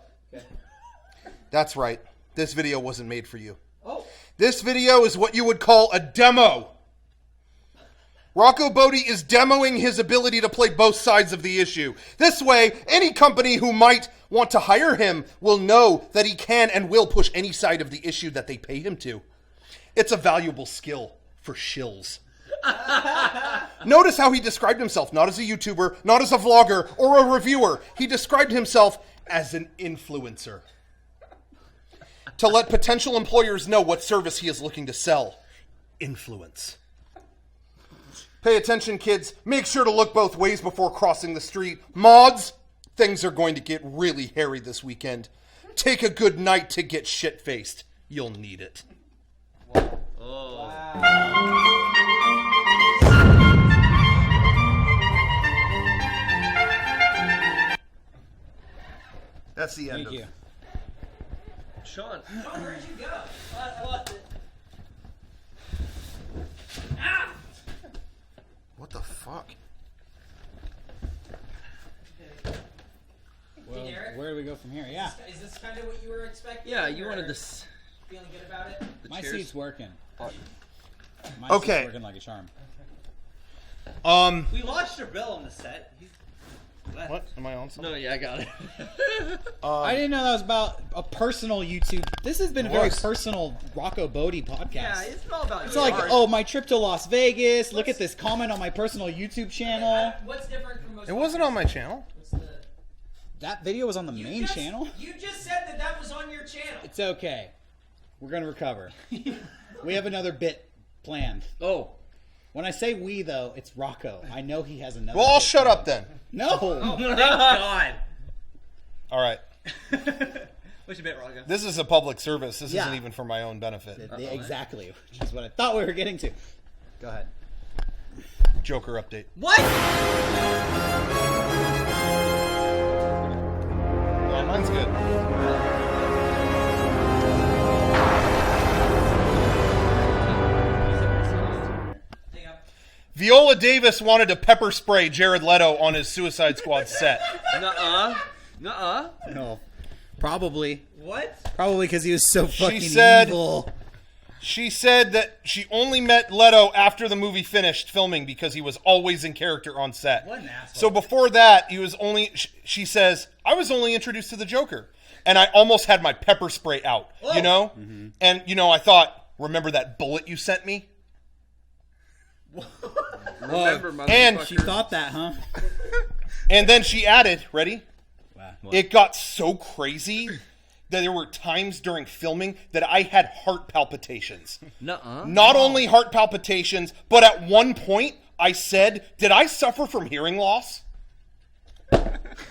That's right. This video wasn't made for you. Oh. This video is what you would call a demo. Rocco Bodie is demoing his ability to play both sides of the issue. This way, any company who might want to hire him will know that he can and will push any side of the issue that they pay him to. It's a valuable skill for shills. Notice how he described himself, not as a YouTuber, not as a vlogger, or a reviewer. He described himself as an influencer. To let potential employers know what service he is looking to sell. Influence. Pay attention, kids. Make sure to look both ways before crossing the street. Mods, things are going to get really hairy this weekend. Take a good night to get shit-faced. You'll need it. That's the end Thank you. Sean. Where'd you go? I lost it. What the fuck? Well, Derek? where do we go from here? Yeah. Is this kind of what you were expecting? Yeah, you or wanted this. Feeling good about it? My chairs. seat's working. My Okay. seat's working like a charm. We launched a bill on the set. He's left. What? Am I on something? No, yeah, I got it. I didn't know that was about a personal YouTube. This has been a very personal Rocco Bodie podcast. Yeah, it's all about It's like, oh, my trip to Las Vegas. Look at this comment on my personal YouTube channel. What's different from most? It wasn't on my channel. What's the? That video was on the You main just- channel. You just said that that was on your channel. It's okay. We're gonna recover. We have another bit planned. Oh. When I say we, though, it's Rocco. I know he has another. Well, I'll bit shut planned. up then. No. Thank God. All right. What's your bit, Rocco? This is a public service. This Yeah. isn't even for my own benefit. Exactly, which is what I thought we were getting to. Go ahead. Joker update. What? Yeah, mine's good. Viola Davis wanted to pepper spray Jared Leto on his Suicide Squad set. Nuh-uh. Nuh-uh. No. Probably. What? Probably because he was so fucking said- evil. She said that she only met Leto after the movie finished filming because he was always in character on set. What an asshole. So before that, he was only. She says, I was only introduced to the Joker, and I almost had my pepper spray out. You know, and I thought, remember that bullet you sent me? Remember, And motherfucker. She thought that, huh? And then she added, ready? Wow. It got so crazy that there were times during filming that I had heart palpitations. Nuh-uh. Not only heart palpitations, but at one point I said, did I suffer from hearing loss?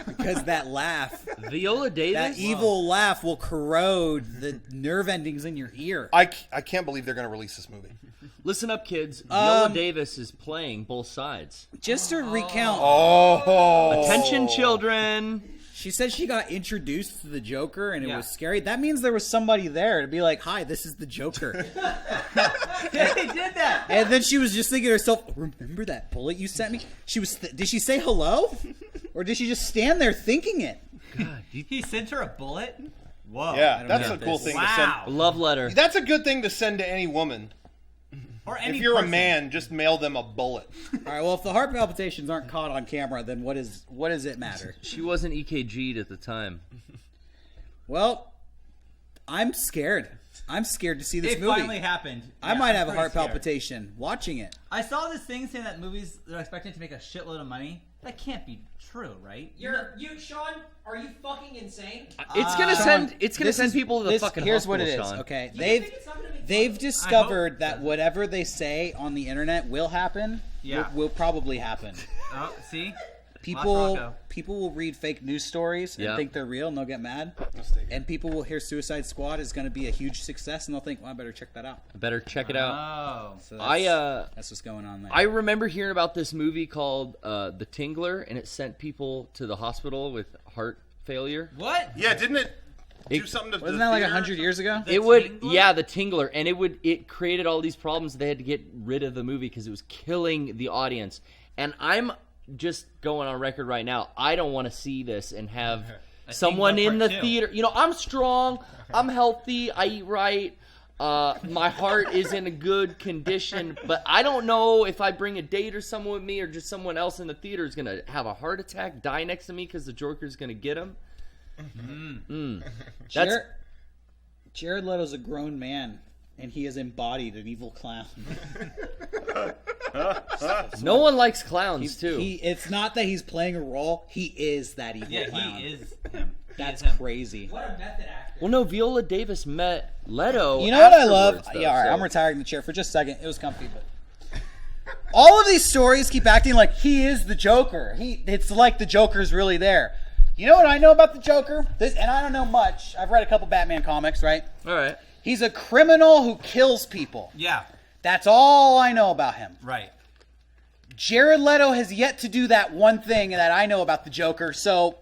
Because that laugh, Viola Davis? that evil laugh will corrode the nerve endings in your ear. I can't believe they're going to release this movie. Listen up, kids. Viola Davis is playing both sides. Just to recount, Oh. Attention, children. she said she got introduced to the Joker and it Yeah. was scary. That means there was somebody there to be like, hi, this is the Joker. Yeah, they did that. And then she was just thinking to herself, remember that bullet you sent me? She was. Did she say hello? Or did she just stand there thinking it? He sent her a bullet? Whoa. Yeah, that's know a cool this. thing Wow. to Love letter. send. That's a good thing to send to any woman. Or any If you're person. a man, just mail them a bullet. All right, well, if the heart palpitations aren't caught on camera, then what does it matter? She wasn't EKG'd at the time. Well, I'm scared. I'm scared to see this It movie. finally happened. I Yeah, might I'm have a pretty heart scared. palpitation watching it. I saw this thing saying that movies are expected to make a shitload of money. That can't be true, right? Sean, are you fucking insane? It's gonna send. It's gonna This send is- people to the this- fucking Here's hospital, what it is. Sean. Okay, You think it's not gonna be they've funny? discovered I that hope- whatever they say on the internet will happen. Yeah. will probably happen. Oh, see? People Rocco. people will read fake news stories and Yeah. think they're real and they'll get mad. And people will hear Suicide Squad is going to be a huge success and they'll think, well, I better check that out. Better check it out. Oh. So that's, I that's what's going on there. I remember hearing about this movie called The Tingler, and it sent people to the hospital with heart failure. What? Yeah, didn't it do It- something to Wasn't the that like theater? 100 years ago? The It would, Tingler? yeah, The Tingler, and it created all these problems. They had to get rid of the movie because it was killing the audience. And I'm just going on record right now. I don't want to see this and have someone Go in the Part 2. theater. You know, I'm strong. I'm healthy. I eat right. My heart is in a good condition, but I don't know if I bring a date or someone with me or just someone else in the theater is gonna have a heart attack, die next to me because the Joker's gonna get him. That's Jared Leto's a grown man, and he has embodied an evil clown. no one likes clowns too. It's not that he's playing a role; he is that evil Yeah, clown. he is him. That's He is him. crazy. What a method actor. Well, no, Viola Davis met Leto. You know what I love? afterwards, though, Yeah, all right, so- I'm retiring the chair for just a second. It was comfy, but all of these stories keep acting like he is the Joker. It's like the Joker's really there. You know what I know about the Joker? And I don't know much. I've read a couple Batman comics, right? All right. He's a criminal who kills people. Yeah, That's all I know about him. right. Jared Leto has yet to do that one thing that I know about the Joker, so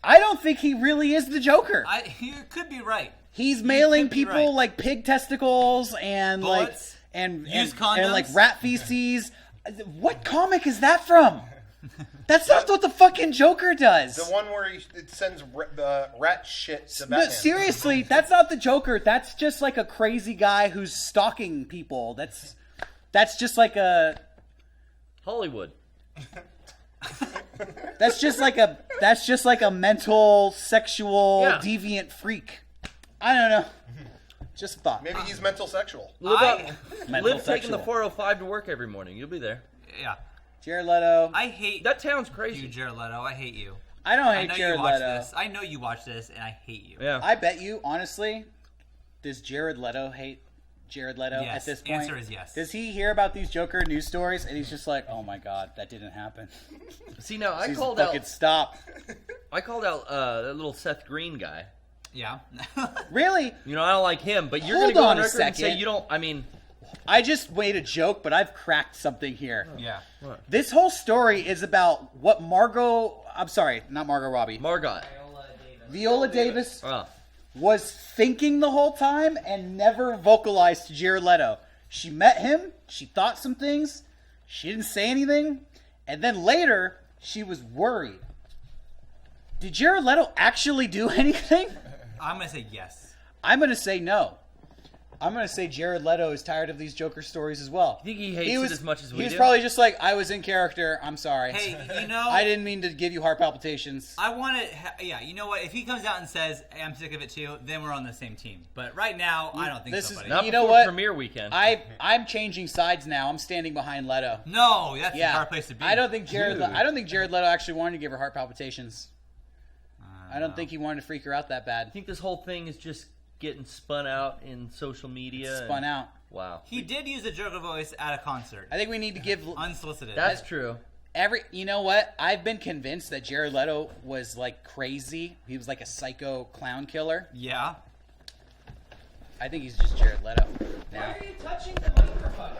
I don't think he really is the Joker. You could be right. He's mailing could be people right. like pig testicles and Bullets, and used and like condoms. rat feces. What comic is that from? That's not what the fucking Joker does. The one where it sends the rat shit to No, Batman. seriously, that's not the Joker. That's just like a crazy guy who's stalking people. That's just like a Hollywood. that's just like a mental sexual Yeah. deviant freak. I don't know. Just a thought. Maybe he's mental sexual. Mental Live taking the sexual. 405 to work every morning. You'll be there. Yeah. Jared Leto. I hate That town's you, crazy. Jared Leto. I hate you. I don't I hate know Jared you watch Leto. this. I know you watch this, and I hate you. Yeah. I bet you, honestly, does Jared Leto hate Jared Leto Yes. at this point? Answer is yes. Does he hear about these Joker news stories and he's just like, oh my god, that didn't happen? See, now I Please called fucking out. stop. I called out that little Seth Green guy. Yeah. Really? You know, I don't like him, but you're Hold gonna go on on a record and say second. you don't. I mean, I just made a joke, but I've cracked something here. yeah. This whole story is about what I'm sorry, not Margot Robbie. Margot. Viola Davis Oh. was thinking the whole time and never vocalized to Jared Leto. She met him, she thought some things, she didn't say anything, and then later she was worried. Did Jared Leto actually do anything? I'm gonna say yes. I'm going to say no. I'm going to say Jared Leto is tired of these Joker stories as well. You think he hates it as much as we He was do? probably just like, I was in character, I'm sorry. Hey, you know, I didn't mean to give you heart palpitations. I want to. Yeah, you know what? If he comes out and says, hey, "I'm sick of it too," then we're on the same team. But right now, I don't think This so, is buddy. Not You know before what? premiere weekend. I'm changing sides now. I'm standing behind Leto. No, that's Yeah, a hard place to be. I don't think Jared Leto actually wanted to give her heart palpitations. I don't think he wanted to freak her out that I bad. think this whole thing is just getting spun out in social media. Spun out. Wow. He did use the Joker voice at a concert, I think we need to give unsolicited. That's true. you know what? I've been convinced that Jared Leto was like crazy. He was like a psycho clown killer. Yeah. I think he's just Jared Leto. Why Now. are you touching the microphone?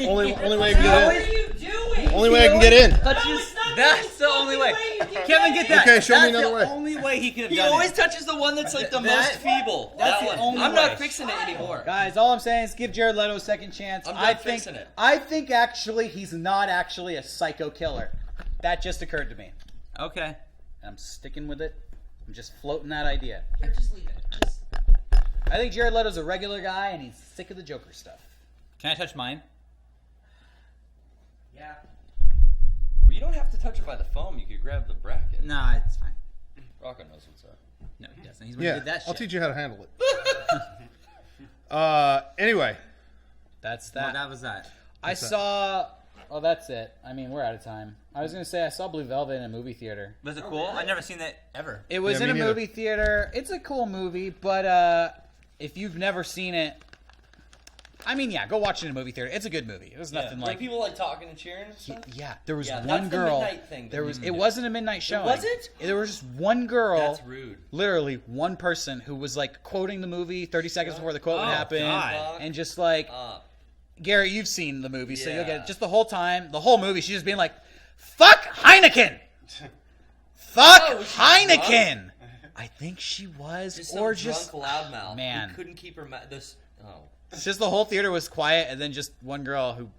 Only way I can What get are you doing? in. Only way I can get in. No, it's not That's the only way. you can Kevin, get that. Okay, show me That's another the way. only way he could have He done always it. touches the one that's like the That- most feeble. that's That the one. only I'm way. not fixing it anymore. Guys, all I'm saying is give Jared Leto a second chance. I'm I not think fixing it. I think actually he's not actually a psycho killer. That just occurred to me. Okay. And I'm sticking with it. I'm just floating that idea. Here, just leave it. Just... I think Jared Leto's a regular guy and he's sick of the Joker stuff. Can I touch mine? Yeah. Well, you don't have to touch it by the foam. You could grab the bracket. Nah, it's fine. Rocco knows what's up. No, he doesn't. He's the one who Yeah, did that shit. I'll teach you how to handle it. Anyway, That's Well, that. that was that. I saw. Oh, that's it. I mean, we're out of time. I was gonna say I saw Blue Velvet in a movie theater. Was it cool? I've never seen that ever. It was Yeah, in a me neither. movie theater. It's a cool movie, but if you've never seen it, I mean, yeah, go watch it in a movie theater. It's a good movie. It was nothing Were like. people like talking and cheering and stuff? Yeah, there was Yeah, one that's the girl. midnight thing. There was. It wasn't a midnight showing. wasn't? There was just one girl. That's rude. Literally one person who was like quoting the movie 30 seconds before the quote would Oh, happen, God. and just like Uh, Gary, you've seen the movie, so you'll get Yeah. it. Just the whole time, the whole movie, she's just being like, "Fuck Heineken, fuck Oh, was she Heineken." I think she was, just some or drunk just loudmouth. man. Who couldn't keep her mouth. This. Oh. it's just the whole theater was quiet, and then just one girl who,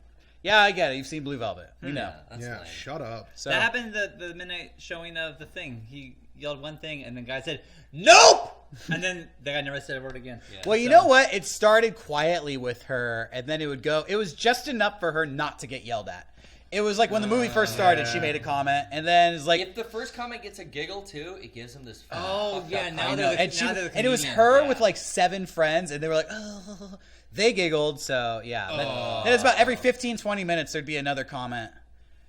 yeah, I get it. You've seen Blue Velvet, we know. Yeah, that's yeah, lame. shut up. So That happened the midnight showing of The Thing. He yelled one thing, and then the guy said, "Nope!" And then the guy never said a word again. Yeah. Well, you know what? It started quietly with her, and then it would go. It was just enough for her not to get yelled at. It was like when the movie first started, she made a comment, and then it's like, If the first comment gets a giggle too, it gives them this. Oh, fucked yeah, up now comment. they're the- and, she, now they're the and it was comedian. her Yeah. with like 7 friends, and they were like, oh, they giggled. So yeah, then it's about every 15, 20 minutes there'd be another comment,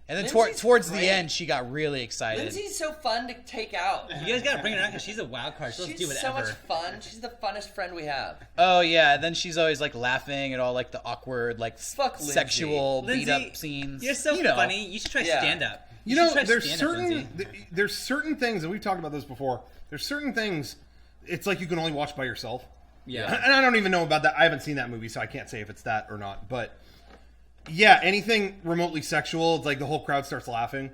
and then Lindsay's towards great. the end she got really excited. Lindsay's so fun to take out. You guys gotta bring her out because she's a wild card. She'll do She's whatever. so much fun. She's the funnest friend we have. Oh yeah, and then she's always like laughing at all like the awkward like Fuck Lindsay. sexual Lindsay, beat up scenes. You're so You know. funny. You should try Yeah. stand up. You should know, try there's stand-up, Lindsay. there's certain things, and we've talked about this before. There's certain things. It's like you can only watch by yourself. Yeah. And I don't even know about that. I haven't seen that movie, so I can't say if it's that or not. But yeah, anything remotely sexual, it's like the whole crowd starts laughing,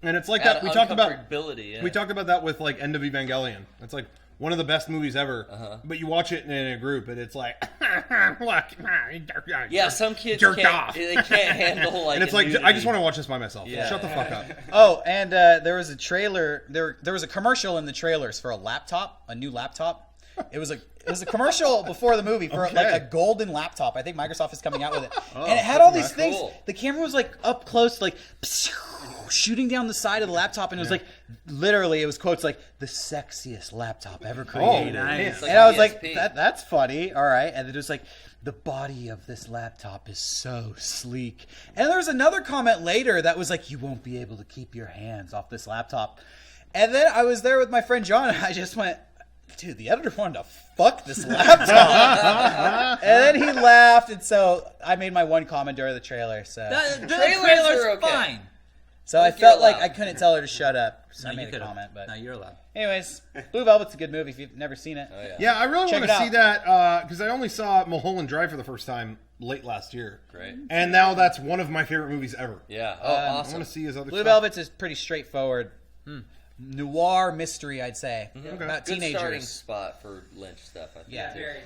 and it's like that. We talked about uncomfortability. Yeah. we talked about that with like End of Evangelion. It's like one of the best movies ever. But you watch it in a group, and it's like, look, Yeah, some kids jerked can't. off. They can't handle like. And it's like, nudity. I just want to watch this by myself. Yeah. Shut the fuck up. Oh, and there was a trailer. There was a commercial in the trailers for a new laptop. It was a commercial before the movie for Okay. like a golden laptop. I think Microsoft is coming out with it, Oh, and it had all these that's things. cool. The camera was like up close, like shooting down the side of the laptop, and it was like literally, it was quotes like the sexiest laptop ever created. nice. It's like And I was like, PSP. that's funny. All right, and then it was like, the body of this laptop is so sleek. And there was another comment later that was like, you won't be able to keep your hands off this laptop. And then I was there with my friend John, and I just went, dude, the editor wanted to fuck this laptop. And then he laughed, and so I made my one comment during the trailer. So The Trailers trailer's are okay. fine. so I You're felt like allowed. I couldn't tell her to shut up. So I you made a could've. comment. But No, you're allowed. anyways, Blue Velvet's a good movie if you've never seen it. Oh, yeah. Yeah, I really Check want it to see out. that because I only saw Mulholland Drive for the first time late last year. Great. And now that's one of my favorite movies ever. Yeah. Oh, I awesome. want to see his other Blue stuff. Velvet's is pretty straightforward. Noir mystery, I'd say. About Good starting teenagers. spot for Lynch stuff. I think, Yeah. too. Very.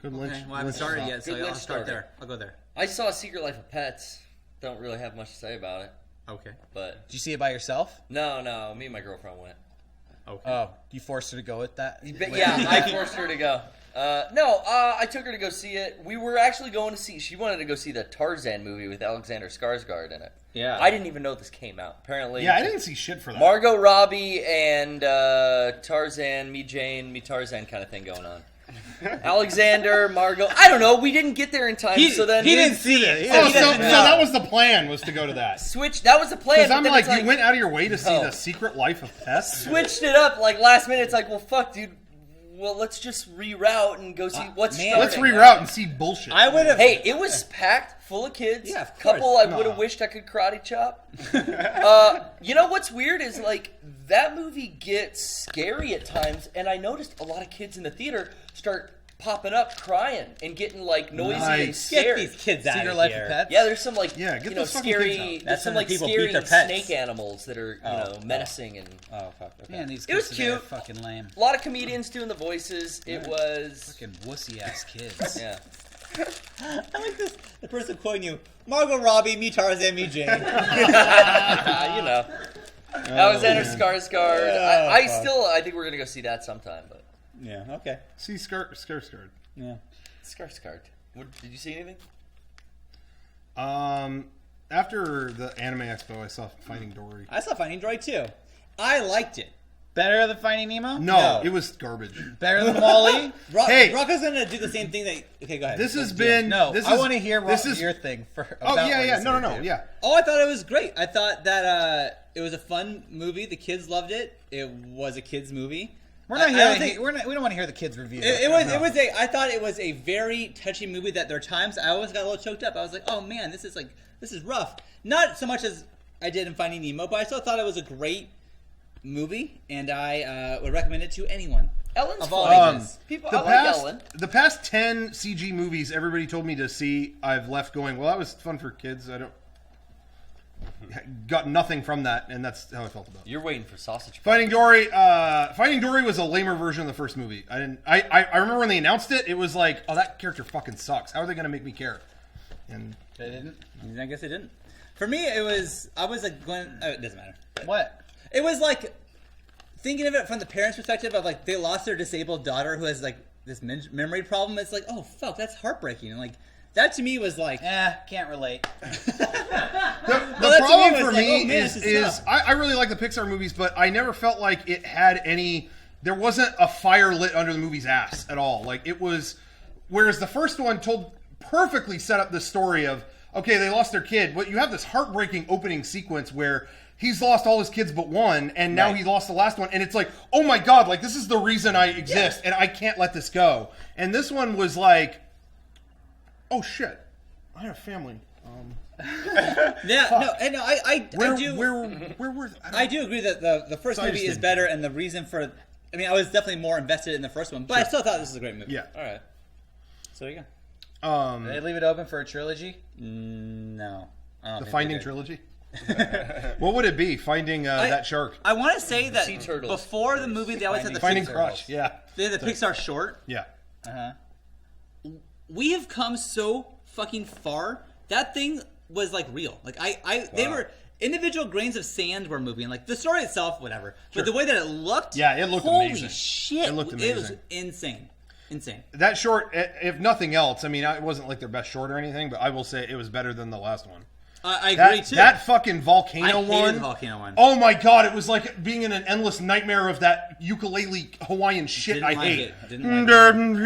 Good Lynch. Okay, well, I haven't Lynch started stuff. yet, so Good I'll Lynch start starter. there. I'll go there. I saw Secret Life of Pets. Don't really have much to say about it, Okay. but Did you see it by yourself? no, me and my girlfriend went. Okay. Oh, you forced her to go with that? But yeah, I forced her to go. I took her to go see it. We were actually going to see. She wanted to go see the Tarzan movie with Alexander Skarsgård in it. Yeah. I didn't even know this came out. Apparently, Yeah, I didn't see shit for that. Margot Robbie and Tarzan, me Jane, me Tarzan kind of thing going on. Alexander, Margot. I don't know. We didn't get there in time, so then he didn't see it. Oh, He so doesn't know. that was the plan, was to go to that. switch. That was the plan. Because but I'm then like, it's you went out of your way to see No. The Secret Life of Pets? switched it up like last minute. It's like, well, fuck, dude. Well, let's just reroute and go see what's man, starting. Let's reroute and see bullshit. I would have. Hey, it was packed, full of kids. Yeah, of Couple course. I would have wished I could karate chop. You know what's weird is like that movie gets scary at times, and I noticed a lot of kids in the theater start popping up, crying, and getting like noisy and Nice. Get scared. these kids out Secret of Life here. of Pets? Yeah, there's some like Yeah, get you know those fucking kids scary. out. There's That's some when like people beat scary their pets. snake animals that are menacing and Oh fuck. Okay. Man, these It was kids today are cute. fucking lame. a lot of comedians doing the voices. It was Fucking wussy ass kids. yeah. I like this. The person quoting you, Margot Robbie, me Tarzan, me Jane. You know. Alexander Skarsgård. I think we're gonna go see that sometime, but yeah. Okay. See Skarsgård. Yeah. Skarsgård. Did you see anything? After the Anime Expo, I saw Finding Dory. I saw Finding Dory too. I liked it. Better than Finding Nemo? No, it was garbage. Better than Wall-E? Hey. Rocco's gonna do the same thing that. Okay, go ahead. This has Let's do it. been No, This I is- want to hear this is your thing. Oh about yeah, what yeah. you're No, listening to. yeah. Oh, I thought it was great. I thought that it was a fun movie. The kids loved it. It was a kids movie. We're not I don't hearing. think- We don't want to hear the kids review. It was a. I thought it was a very touching movie. That there are times I always got a little choked up. I was like, oh man, this is rough. Not so much as I did in Finding Nemo, but I still thought it was a great movie, and I would recommend it to anyone. Ellen's Of all funny. ages. People, The I like past, Ellen. the past 10 CG movies everybody told me to see, I've left going, well, that was fun for kids. I don't got nothing from that, and that's how I felt about it. You're waiting for sausage. Finding Dory was a lamer version of the first movie. I remember when they announced it, it was like, oh, that character fucking sucks. How are they going to make me care? And They didn't. I guess it didn't. For me, it was. I was like going. Oh, it doesn't matter. What? It was like thinking of it from the parents' perspective of like they lost their disabled daughter who has like this memory problem. It's like, oh fuck, that's heartbreaking. And like that to me was like, Can't relate. The problem for me is I really like the Pixar movies, but I never felt like it had any. There wasn't a fire lit under the movie's ass at all. Like it was, whereas the first one perfectly set up the story of, okay, they lost their kid, but you have this heartbreaking opening sequence where he's lost all his kids but one, and now he lost the last one, and it's like, oh my god, like this is the reason I exist, and I can't let this go. And this one was like, oh shit, I have family. I do agree that the first So I movie just is didn't- better, and the reason for, I mean, I was definitely more invested in the first one, but I still thought this was a great movie. Yeah. All right. So there you Did they leave it open for a trilogy? go. No. I don't The think Finding they did. trilogy. What would it be? Finding that shark. I want to say that Sea turtles. before the movie, they always had the Finding Pixar, Crush. Yeah. they had the Pixar short. Yeah. We have come so fucking far. That thing was like real. Like they were individual grains of sand were moving. Like the story itself, whatever. But the way that it looked, Yeah, it looked holy amazing. shit, It looked It was amazing. insane. That short, if nothing else, I mean, it wasn't like their best short or anything, but I will say it was better than the last one. I agree too. That fucking I volcano hated one. the volcano one. Oh my god, it was like being in an endless nightmare of that ukulele Hawaiian shit Didn't I like hate. it. Didn't like it.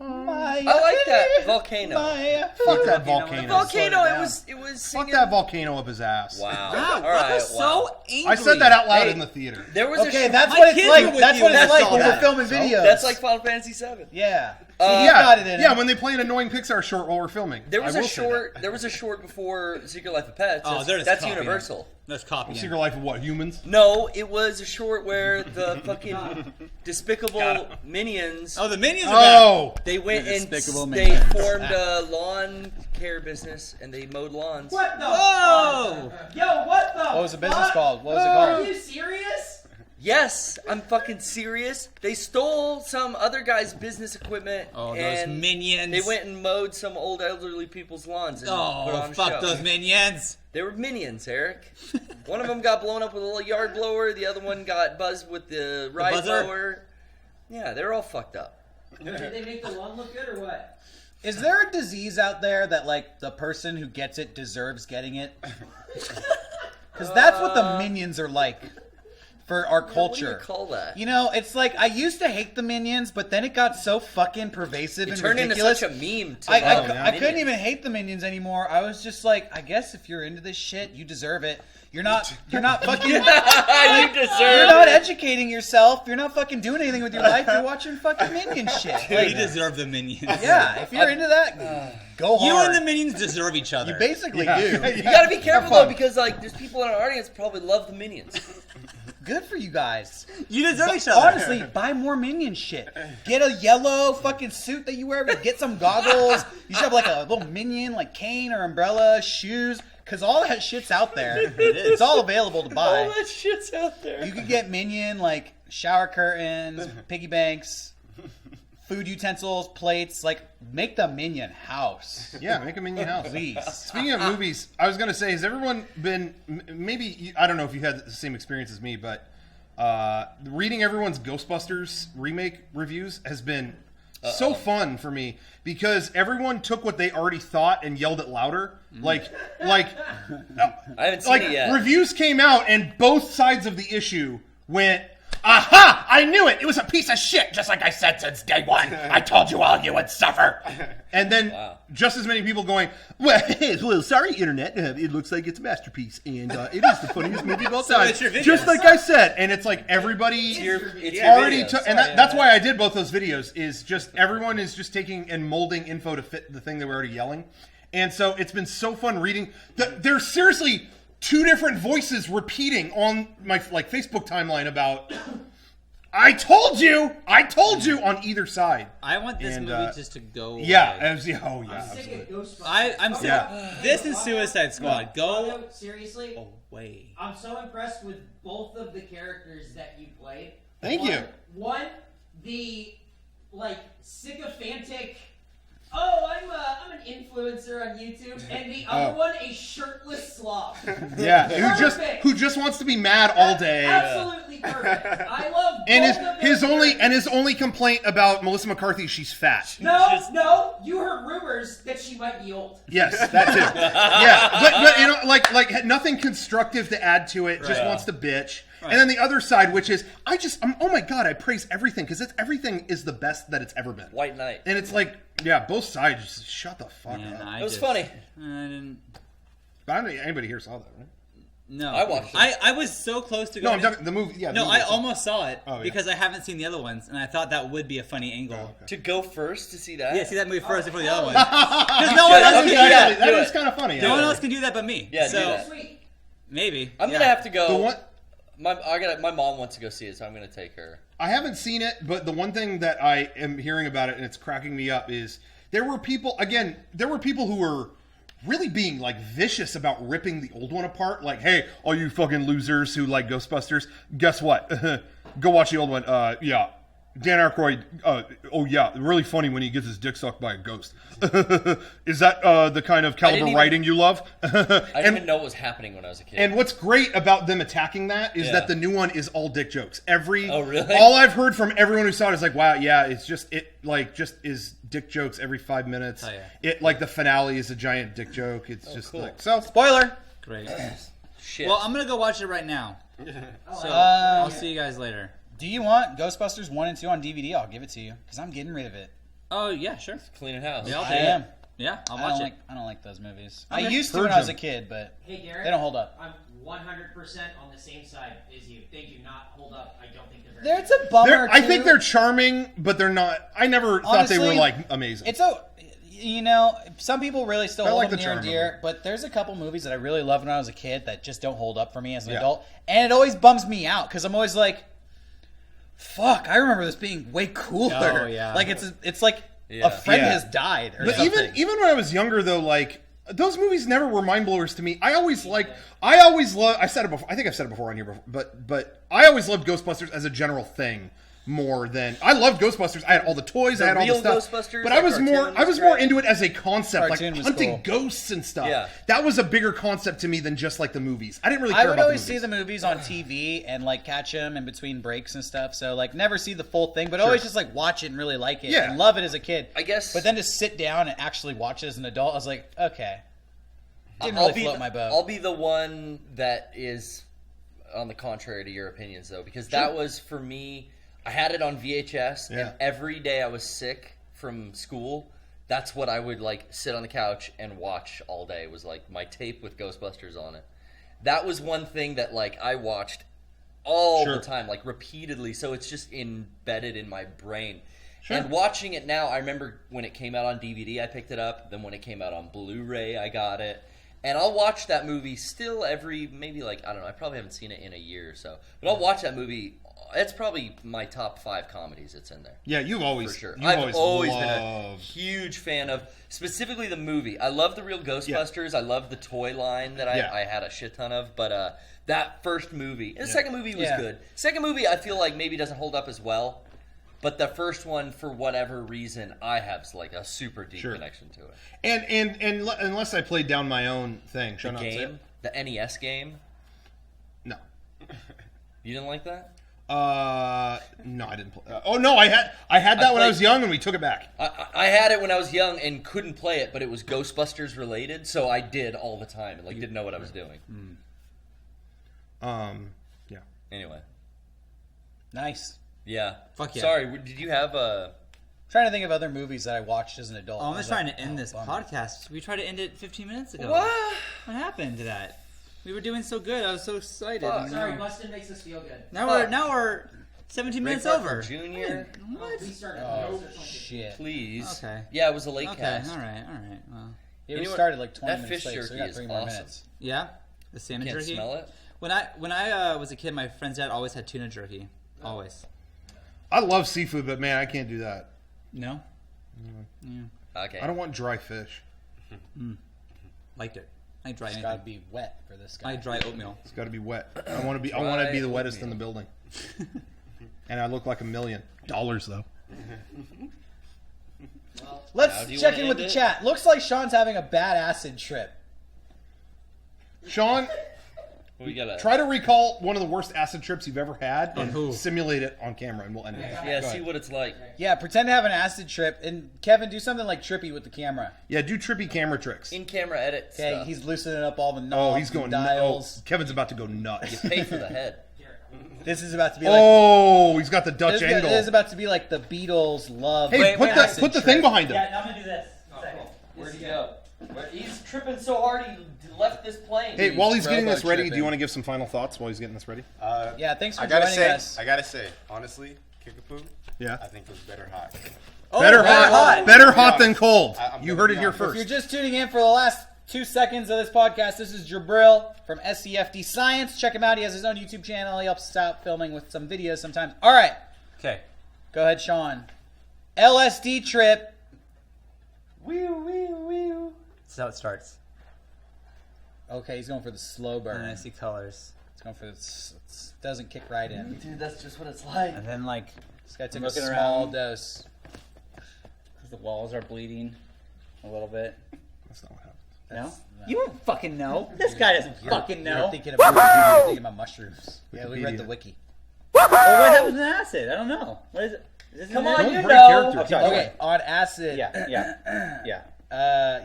I like that volcano. Fuck that volcano. Volcano. It was Fuck singing. that volcano up his ass. Wow. Wow, All that right. was Wow. so angry. I said that out loud Hey. in the theater. There was Okay, a that's My what it's kids like. were with That's you what when it's I like saw when we're that. filming videos. That's like Final Fantasy VII. yeah. Yeah, You've got it in yeah. it. When they play an annoying Pixar short while we're filming, There was I a will say short. There was a short before Secret Life of Pets. Oh, there's that's copying. Universal. That's that. copying. Secret Life of what? Humans? No, it was a short where the fucking despicable minions. Oh, the minions are back. Oh, They went and Despicable they Minions. formed a lawn care business and they mowed lawns. What the Whoa! fuck? Yo, what the What was the business fuck? called? What was it Are called? you serious? Yes, I'm fucking serious. They stole some other guy's business equipment. Oh, those and minions. They went and mowed some old elderly people's lawns and put Oh, on a fuck show. those minions. They were minions, Eric. One of them got blown up with a little yard blower. The other one got buzzed with the ride buzzer? blower. Yeah, they're all fucked up. Did they make the lawn look good or what? Is there a disease out there that like the person who gets it deserves getting it? Because that's what the minions are like for our What do culture. you call that? You know, it's like I used to hate the minions, but then it got so fucking pervasive It and turned into ridiculous. such a meme. To I love couldn't Minions. even hate the minions anymore. I was just like, I guess if you're into this shit, you deserve it. You're not fucking. You deserve You're not it. educating yourself. You're not fucking doing anything with your life. You're watching fucking minion shit. You Like, deserve the minions. yeah, if you're into that, go hard. You and the minions deserve each other. You basically Yeah. do. You gotta be careful though, fun. because like there's people in our audience who probably love the minions. Good for you guys. You deserve each other. Honestly, buy more minion shit. Get a yellow fucking suit that you wear. Get some goggles. You should have like a little minion, like cane or umbrella, shoes. Because all that shit's out there. It's all available to buy. All that shit's out there. You could get minion like shower curtains, piggy banks, food utensils, plates. Like, make the minion house. yeah, make a minion house. Please. Speaking of movies, I was going to say, has everyone been, maybe, I don't know if you had the same experience as me, but reading everyone's Ghostbusters remake reviews has been so fun for me because everyone took what they already thought and yelled it louder. Like, I haven't seen like it yet. reviews came out and both sides of the issue went, aha! I knew it! It was a piece of shit, just like I said since day one. I told you all you would suffer. And then just as many people going, well, sorry, Internet. It looks like it's a masterpiece, and it is the funniest movie of all time. it's your videos. Just like I said. And it's like everybody It's your already videos. took, and that's why I did both those videos. Is just everyone is just taking and molding info to fit the thing they were already yelling. And so it's been so fun reading. There's seriously 2 different voices repeating on my like Facebook timeline about I told you on either side. I want this And, movie just to go Yeah, away. oh yeah, I'm sick absolutely. of Ghostbusters. I'm sick. Yeah. This is Suicide Squad. Go No, seriously, away. I'm so impressed with both of the characters that you played. Thank you. One, the like sycophantic Oh, I'm an influencer on YouTube, and the other one a shirtless slob. Yeah, Perfect. who just wants to be mad all day. Absolutely perfect. I love And both of them. his only complaint about Melissa McCarthy is she's fat. No, you heard rumors that she might be old. Yes, that too. Yeah, but you know, like nothing constructive to add to it. Just wants to bitch. Right. And then the other side, which is, oh my god, I praise everything because everything is the best that it's ever been. White Knight. And it's like, yeah, both sides just shut the fuck up. It was funny. I didn't. But I don't think anybody here saw that, right? No, I watched it. I was so close to No, going. I'm talking the movie. Yeah, No, I almost saw it Oh, yeah. because I haven't seen the other ones, and I thought that would be a funny angle. Oh, okay. To go first to see that? Yeah, see that movie first before the other ones. Because no one else can do Yeah, that. That do is it. kind of funny. No one else can do that but me. Yeah, do so that. Sweet. maybe I'm gonna have to go. The one, My mom wants to go see it, so I'm gonna take her. I haven't seen it, but the one thing that I am hearing about it, and it's cracking me up, is there were people who were really being like vicious about ripping the old one apart. Like, hey, all you fucking losers who like Ghostbusters, guess what? Go watch the old one. Yeah. Dan Aykroyd, oh yeah, really funny when he gets his dick sucked by a ghost. Is that the kind of caliber writing you love? I didn't even know what was happening when I was a kid. And what's great about them attacking that is that the new one is all dick jokes. Oh, really? All I've heard from everyone who saw it is like, wow, yeah, it's just is dick jokes every 5 minutes. Oh, yeah. It like the finale is a giant dick joke. It's just cool. like so. Spoiler. Great. Shit. Well, I'm gonna go watch it right now. So I'll see you guys later. Do you want Ghostbusters 1 and 2 on DVD? I'll give it to you because I'm getting rid of it. Oh yeah, sure. Cleaning house. Yeah, I'll I take am. it. Yeah, I'll I watch don't it. I don't like those movies. Okay. I used to Purge when I was a them. kid, but Hey, Garrett. they don't hold up. I'm 100% on the same side as you. They do not hold up. I don't think they're very There's a bummer. I think too. they're charming, but they're not. I never thought they were Honestly, like amazing. It's some people really still I hold like them the near and charm of dear, it. but there's a couple movies that I really loved when I was a kid that just don't hold up for me as an Yeah. adult, and it always bums me out because I'm always like, "Fuck, I remember this being way cooler." Oh, yeah. Like it's like Yeah. a friend Yeah. has died or But something. even when I was younger, though, like those movies never were mind blowers to me. I always loved. I said it before. I think I've said it before on here, before, but I always loved Ghostbusters as a general thing more than I loved Ghostbusters. I had all the toys, I had all real the stuff. Ghostbusters, but that I was more cartoon was into it as a concept, Cartoon like was hunting cool. ghosts and stuff. Yeah. That was a bigger concept to me than just like the movies. I didn't really care I would about always the see movies. the movies on TV and like catch them in between breaks and stuff. So like never see the full thing, but always just like watch it and really like it Yeah. and love it as a kid. I guess- But then to sit down and actually watch it as an adult, I was like, okay, didn't really float my boat. I'll be the one that is on the contrary to your opinions, though, because that was for me. I had it on VHS, Yeah. and every day I was sick from school, that's what I would like sit on the couch and watch all day. Was like my tape with Ghostbusters on it. That was one thing that like I watched all Sure. the time, like repeatedly. So it's just embedded in my brain. Sure. And watching it now, I remember when it came out on DVD, I picked it up. Then when it came out on Blu-ray, I got it. And I'll watch that movie still maybe like, I don't know, I probably haven't seen it in a year or so. But I'll watch that movie. It's probably my top 5 comedies that's in there. Yeah, you've always For sure. you've I've always been a loved- huge fan of specifically the movie. I love the real Ghostbusters. I love the toy line that Yeah. I had a shit ton of. But that first movie, and the second movie was Yeah. good. Second movie, I feel like maybe doesn't hold up as well. But the first one, for whatever reason, I have like a super deep Sure. connection to it. and unless I played down my own thing, should The I not say it? game, the NES game. No. You didn't like that? No, I didn't play. Oh no, I had that when I played- was young, and we took it back. I had it when I was young and couldn't play it, but it was Ghostbusters related, so I did all the time and like didn't know what I was doing. Yeah. Anyway, Nice. yeah. Fuck yeah. Sorry, did you have a? Trying to think of other movies that I watched as an adult. Oh, I'm I was just trying like, to end this bummer. podcast. We tried to end it 15 minutes ago. What? What happened to that? We were doing so good. I was so excited. Fuck. And Sorry, now, Bustin makes us feel good. now we're 17 Ray minutes Parker over. Jr. What? We started Oh notes or something. shit. Please. Okay. Yeah, it was a late Okay. cast. All right. Well, Yeah, You we know what? started like 20 That minutes fish late, so we jerky got is 3 more awesome. minutes. yeah. The salmon Can't jerky. smell it. When I was a kid, my friend's dad always had tuna jerky. Always. I love seafood, but man, I can't do that. No. Okay. I don't want dry fish. Liked it. I dry It's anything. got to be wet for this guy. I dry oatmeal. It's got to be wet. I want to be the wettest in the building. And I look like $1 million though. Now, Let's do you check wanna in with end the it? chat. Looks like Sean's having a bad acid trip. Sean, We gotta try to recall one of the worst acid trips you've ever had and simulate it on camera, and we'll end it. yeah, Go see ahead. what it's like. Yeah, pretend to have an acid trip. And Kevin, do something like trippy with the camera. Yeah, do trippy camera tricks. In camera edit Okay, stuff. he's loosening up all the knobs. Oh, he's going and dials. Oh, Kevin's about to go nuts. You pay for the head. This is about to be like. Oh, he's got the Dutch angle. This is about to be like the Beatles Love. Hey, put the thing behind him. Yeah, I'm gonna do this. Where'd he go? He's tripping so hard he left this plane. Hey, while he's getting this Robo ready, do tripping. you want to give some final thoughts while he's getting this ready? Yeah, thanks for I gotta joining say, us. I gotta say, honestly, Kickapoo, Yeah. I think it was better hot. Better very hot. Better hot than cold. I'm You gonna heard be it here honest. If you're first. just tuning in for the last 2 seconds of this podcast, this is Jabril from SCFD Science. Check him out. He has his own YouTube channel. He helps us out filming with some videos sometimes. All right. Okay. Go ahead, Sean. LSD trip. That's how it starts. Okay, he's going for the slow burn. And then I see colors. He's going for the... doesn't kick right in. Dude, that's just what it's like. And then, like, This guy took a Looking small around. dose. the walls are bleeding a little bit. That's not what happened. No? You don't fucking know. This guy doesn't fucking You're know. thinking about mushrooms. Yeah, we read the Wikipedia. wiki. Well, what happens in acid? I don't know. What is it? Is this Come in on, there? Don't you break know. character. I'm sorry. Okay, on acid. Yeah.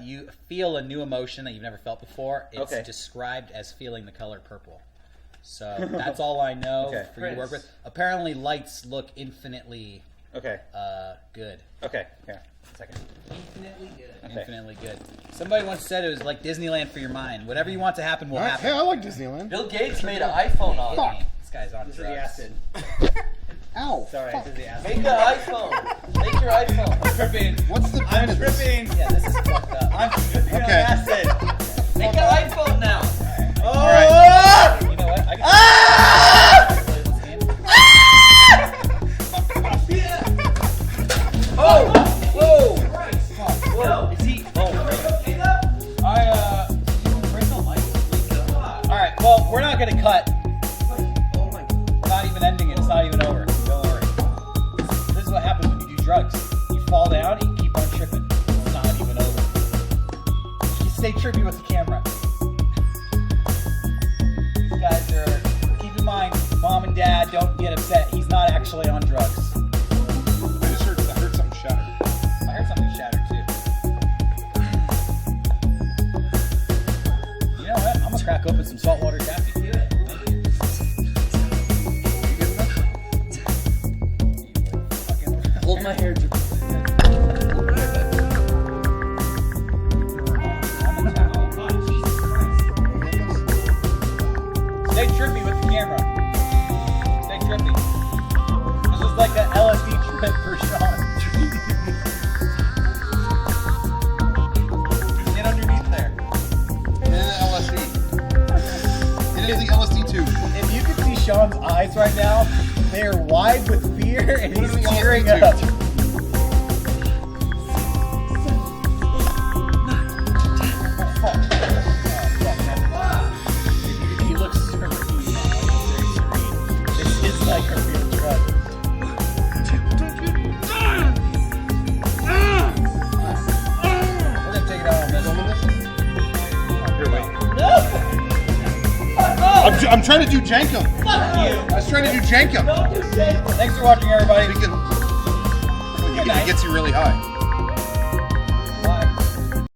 You feel a new emotion that you've never felt before. It's Okay. described as feeling the color purple. So that's all I know Okay. for you to work with. Apparently, lights look infinitely Okay. good. Okay. Here. Second. Infinitely good. Okay. Infinitely good. Somebody once said it was like Disneyland for your mind. Whatever you want to happen will Hey, happen. I like Disneyland. Bill Gates made an iPhone on Fuck. it. This guy's on This is drugs. the acid. Ow. Sorry, fuck. this is the acid. Make an iPhone. Make your iPhone. Tripping. What's the point of this? Tripping. Yeah, this is fucked up. I'm tripping on Okay. acid. Make an iPhone now. All right. You know what? I can play this game. Oh! Whoa! Whoa! Is he? Oh, Alright, well, we're not gonna cut. We're not even ending it. It's not even over. Don't worry. This is what happens when you do drugs. You fall down and you keep on tripping. It's not even over. You stay trippy with the camera. These guys are... Keep in mind, mom and dad, don't get upset. He's not actually on drugs. I just heard something shatter. I heard something shattered too. You know what? I'm gonna crack open some saltwater taffy. Do it. Thank you. Fucking- hold my hair. Stay trippy with the camera. Stay trippy. This is like an LSD trip for Sean. Get underneath there. Get into LSD. Get into the LSD tube. If you could see Sean's eyes right now, they are wide with fear and Put it he's in the tearing LSD up. tube. He looks serene now. He's very serene. This is like a real drug. We're gonna take it out on this. Here, wait. I'm trying to do Jenkum. I was trying to do Jenkum. Thanks for watching, everybody. It gets you really high.